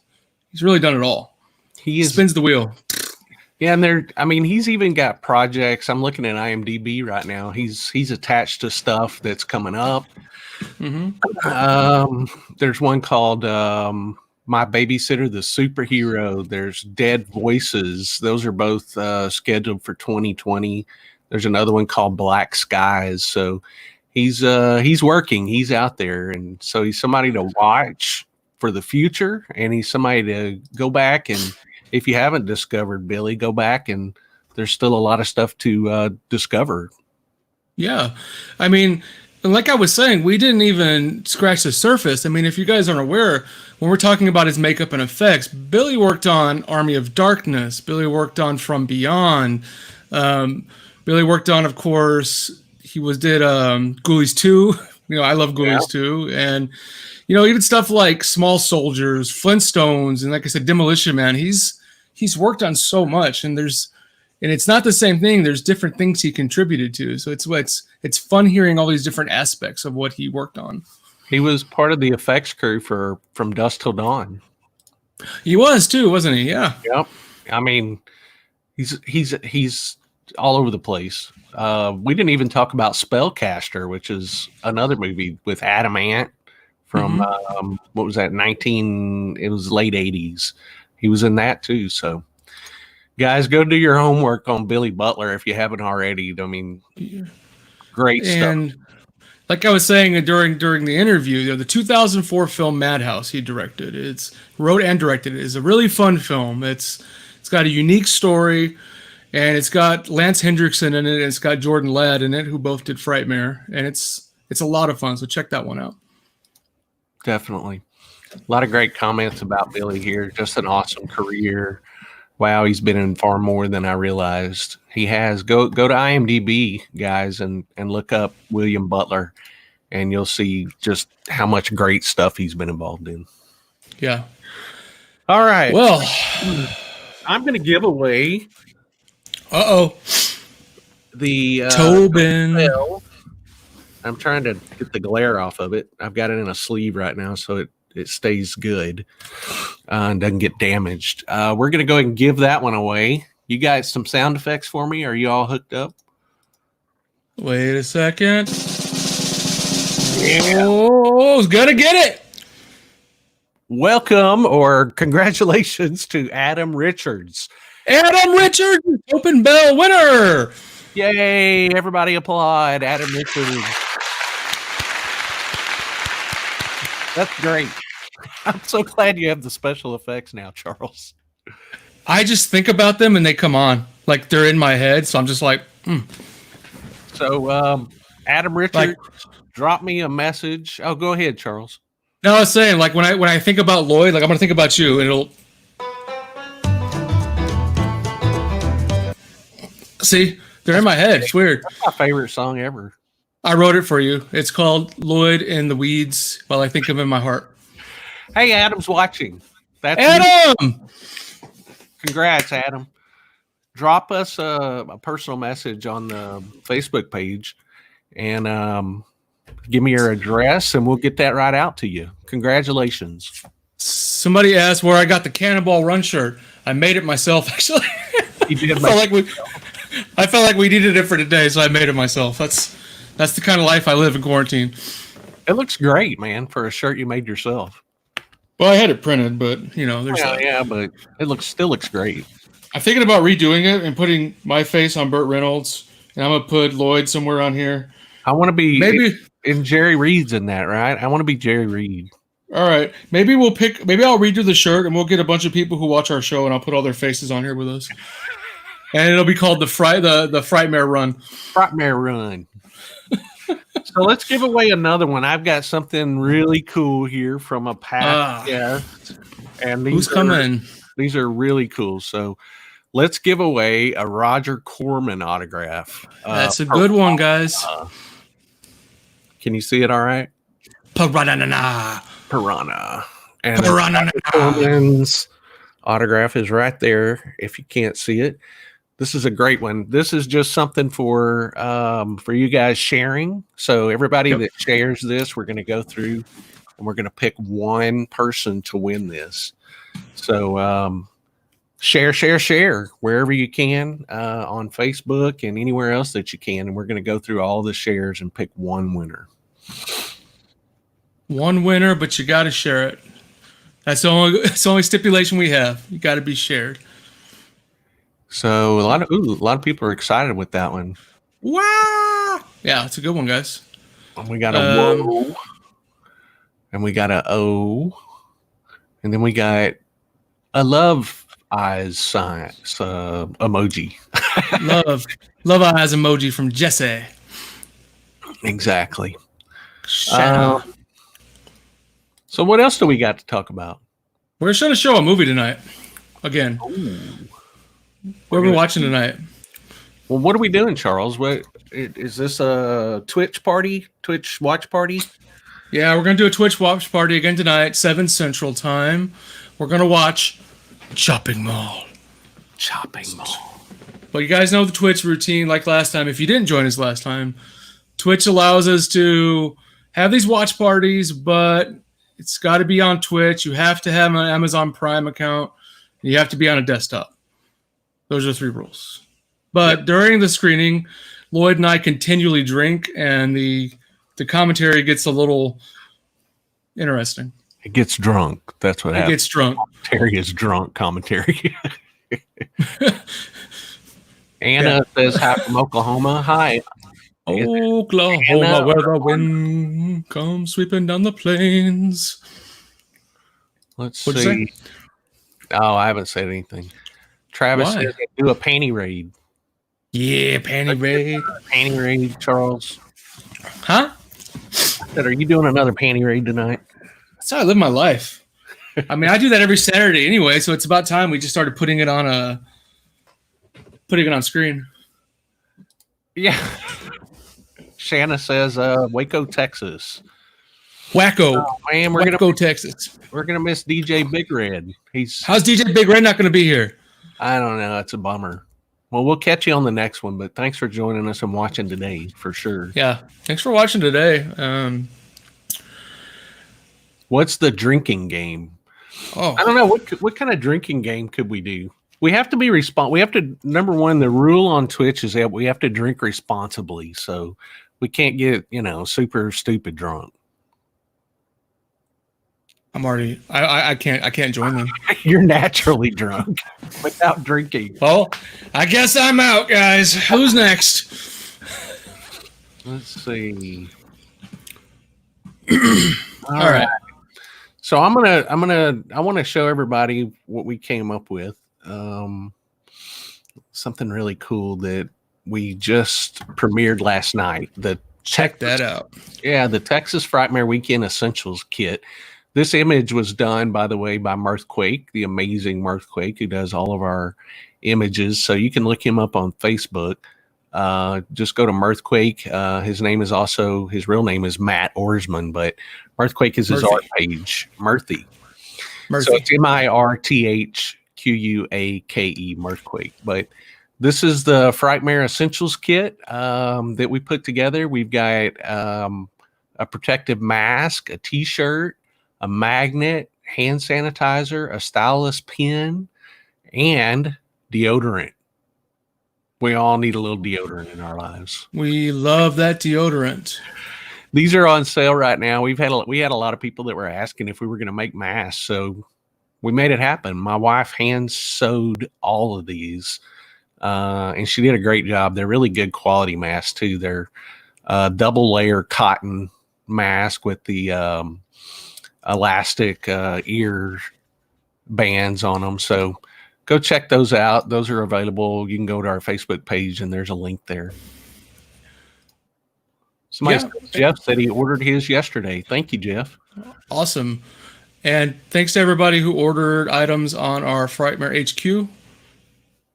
He's really done it all. He spins the wheel. Yeah, and he's even got projects. I'm looking at IMDb right now. He's attached to stuff that's coming up. Mm-hmm. There's one called My Babysitter, the Superhero. There's Dead Voices. Those are both scheduled for 2020. There's another one called Black Skies. So he's working. He's out there, and so he's somebody to watch for the future, and he's somebody to go back and. If you haven't discovered Billy, go back, and there's still a lot of stuff to discover. Yeah. Like I was saying, we didn't even scratch the surface. If you guys aren't aware, when we're talking about his makeup and effects, Billy worked on Army of Darkness. Billy worked on From Beyond. Billy worked on, of course, did Ghoulies II. I love Ghoulies II. And, even stuff like Small Soldiers, Flintstones, and like I said, Demolition Man. He's worked on so much, and it's not the same thing. There's different things he contributed to. So it's fun hearing all these different aspects of what he worked on. He was part of the effects crew for From Dusk Till Dawn. He was too, wasn't he? Yeah. Yep. He's all over the place. We didn't even talk about Spellcaster, which is another movie with Adam Ant from what was that? It was late 80s. He was in that too. So, guys, go do your homework on Billy Butler if you haven't already. Great stuff. And like I was saying during the interview, the 2004 film Madhouse he wrote and directed it. Is a really fun film. It's got a unique story, and it's got Lance Hendrickson in it, and it's got Jordan Ladd in it, who both did Frightmare, and it's a lot of fun. So check that one out. Definitely. A lot of great comments about Billy here. Just an awesome career. Wow, he's been in far more than I realized. He has. Go to IMDb, guys, and look up William Butler, and you'll see just how much great stuff he's been involved in. Yeah. All right. Well, I'm going to give away. The Tobin. I'm trying to get the glare off of it. I've got it in a sleeve right now, so it stays good and doesn't get damaged. We're going to go ahead and give that one away. You guys some sound effects for me? Are you all hooked up? Wait a second. Yeah. Oh, I was going to get it. Welcome or congratulations to Adam Richards. Adam Richards, Open Bell winner. Yay, everybody applaud Adam Richards. That's great. I'm so glad you have the special effects now, Charles. I just think about them and they come on. Like they're in my head, so I'm just like, So, Adam Richards, drop me a message. Oh, go ahead, Charles. No, I was saying, like, when I think about Loyd, like, I'm going to think about you, and it'll... See? They're in my head. It's weird. That's my favorite song ever. I wrote it for you. It's called Loyd in the Weeds While I Think of Him in My Heart. Hey, Adam's watching. That's Adam! You. Congrats, Adam. Drop us a personal message on the Facebook page and give me your address, and we'll get that right out to you. Congratulations. Somebody asked where I got the Cannonball Run shirt. I made it myself, actually. You did I felt like we needed it for today, so I made it myself. That's the kind of life I live in quarantine. It looks great, man, for a shirt you made yourself. Well, I had it printed, but, you know, there's yeah, but it still looks great. I'm thinking about redoing it and putting my face on Burt Reynolds, and I'm going to put Loyd somewhere on here. I want to be... Maybe... And Jerry Reed's in that, right? I want to be Jerry Reed. All right. Maybe I'll redo the shirt, and we'll get a bunch of people who watch our show, and I'll put all their faces on here with us. And it'll be called the Frightmare Run. Frightmare Run. So let's give away another one. I've got something really cool here from a past guest. And who's coming? These are really cool. So let's give away a Roger Corman autograph. That's a good one, guys. Can you see it all right? Piranha. And Roger Corman's autograph is right there if you can't see it. This is a great one. This is just something for you guys sharing. So everybody that shares this, we're going to go through and we're going to pick one person to win this. So share wherever you can on Facebook and anywhere else that you can. And we're going to go through all the shares and pick one winner. One winner, but you got to share it. That's the only stipulation we have. You got to be shared. So a lot of people are excited with that one. Wow! Yeah, it's a good one, guys. And we got a whoa, and we got a O, and then we got a love eyes sign emoji. love eyes emoji from Jesse. Exactly. So what else do we got to talk about? We're going to show a movie tonight. Again. Ooh. What are we watching tonight? Well, what are we doing, Charles? What is this, a Twitch watch party? Yeah, we're going to do a Twitch watch party again tonight, 7 Central Time. We're going to watch Chopping Mall. Well, you guys know the Twitch routine like last time. If you didn't join us last time, Twitch allows us to have these watch parties, but it's got to be on Twitch. You have to have an Amazon Prime account. And you have to be on a desktop. Those are 3 rules. But during the screening, Loyd and I continually drink, and the commentary gets a little interesting. It gets drunk. That's what happens. It gets drunk. Terry is drunk commentary. Anna says hi from Oklahoma. Hi. Oklahoma, where the wind comes sweeping down the plains. Let's What'd see. You say? Oh, I haven't said anything. Travis said do a panty raid. Yeah, panty raid. Panty raid, Charles. Huh? I said, are you doing another panty raid tonight? That's how I live my life. I mean, I do that every Saturday anyway, so it's about time we just started putting it on screen. Yeah. Shanna says Waco, Texas. Wacko. Oh, man, Texas. We're gonna miss DJ Big Red. How's DJ Big Red not gonna be here? I don't know. It's a bummer. Well, we'll catch you on the next one, but thanks for joining us and watching today for sure. Yeah. Thanks for watching today. What's the drinking game? Oh, I don't know. What kind of drinking game could we do? We have to be we have to, number one, the rule on Twitch is that we have to drink responsibly. So we can't get, super stupid drunk. I'm already. I can't join them. You're naturally drunk without drinking. Well, I guess I'm out, guys. Who's next? Let's see. All right. So I want to show everybody what we came up with. Something really cool that we just premiered last night. Check that out. Yeah, the Texas Frightmare Weekend Essentials Kit. This image was done, by the way, by Mirthquake, the amazing Mirthquake, who does all of our images. So you can look him up on Facebook. Just go to Mirthquake. His real name is Matt Orsman, but Mirthquake is his art page. Murthy. So it's Mirthquake, Mirthquake. But this is the Frightmare Essentials Kit that we put together. We've got a protective mask, a t-shirt, a magnet, hand sanitizer, a stylus pen, and deodorant. We all need a little deodorant in our lives. We love that deodorant. These are on sale right now. We had a lot of people that were asking if we were going to make masks, so we made it happen. My wife hand sewed all of these, and she did a great job. They're really good quality masks too. They're double layer cotton mask with the elastic ear bands on them. So go check those out. Those are available. You can go to our Facebook page and there's a link there. Jeff said he ordered his yesterday. Thank you, Jeff. Awesome. And thanks to everybody who ordered items on our Frightmare HQ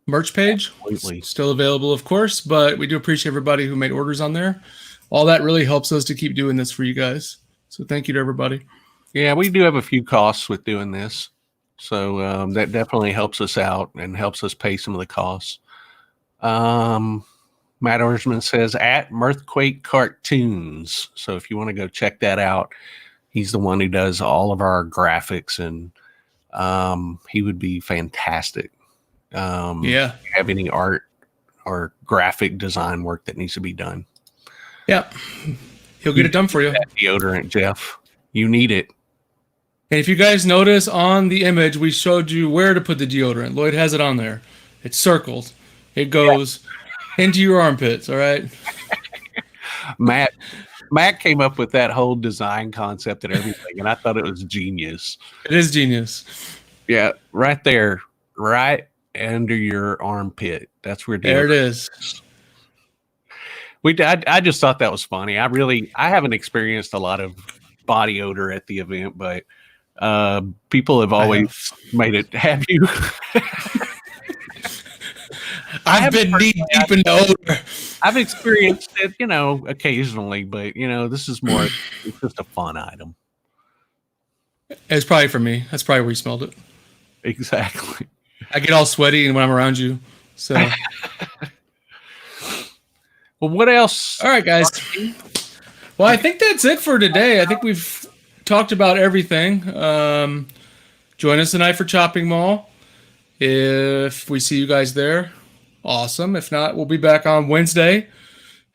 merch page. Absolutely. Still available, of course, but we do appreciate everybody who made orders on there. All that really helps us to keep doing this for you guys. So thank you to everybody. Yeah, we do have a few costs with doing this. So that definitely helps us out and helps us pay some of the costs. Matt Orsman says at Mirthquake Cartoons. So if you want to go check that out, he's the one who does all of our graphics, and he would be fantastic. If you have any art or graphic design work that needs to be done. Yeah. He'll get it done for you. That deodorant, Jeff. You need it. And if you guys notice on the image, we showed you where to put the deodorant. Loyd has it on there. It's circled. It goes into your armpits, all right? Matt came up with that whole design concept and everything, and I thought it was genius. It is genius. Yeah, right there, right under your armpit. That's where there it is. I just thought that was funny. I haven't experienced a lot of body odor at the event, but people have always made it. Have you? I've been knee deep in the odor. I've experienced it, occasionally, but this is more. It's just a fun item. It's probably for me. That's probably where you smelled it. Exactly. I get all sweaty when I'm around you. So, well, what else? All right, guys. Well, I think that's it for today. I think we've talked about everything. Join us tonight for Chopping Mall. If we see you guys there, awesome. If not, we'll be back on Wednesday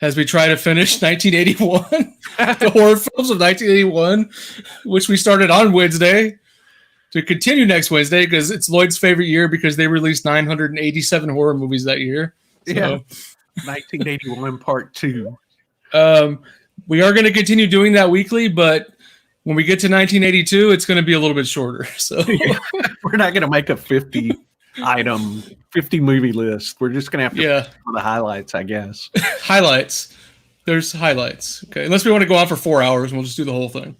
as we try to finish 1981, the horror films of 1981, which we started on Wednesday, to continue next Wednesday because it's Loyd's favorite year because they released 987 horror movies that year. So, yeah, 1981 Part 2. We are going to continue doing that weekly, but when we get to 1982, it's going to be a little bit shorter. So we're not going to make a 50 movie list. We're just going to have to for the highlights, I guess. Highlights. There's highlights. Okay. Unless we want to go on for 4 hours, we'll just do the whole thing.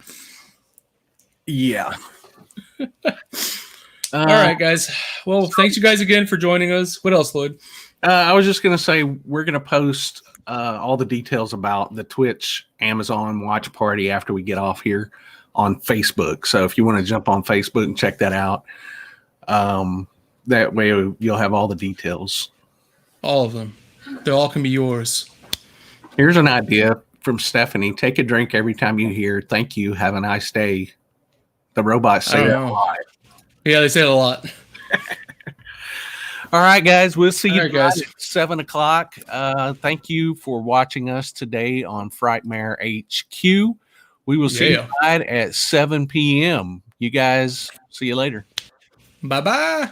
Yeah. All right, guys. Well, thanks you guys again for joining us. What else, Loyd? I was just going to say we're going to post all the details about the Twitch Amazon watch party after we get off here on Facebook. So if you want to jump on Facebook and check that out, that way you'll have all the details. All of them. They all can be yours. Here's an idea from Stephanie. Take a drink every time you hear "thank you, have a nice day." The robots say that a lot. Yeah, they say it a lot. All right, guys. We'll see you guys at 7 o'clock. Thank you for watching us today on Frightmare HQ. We will see you at 7 p.m. You guys, see you later. Bye-bye.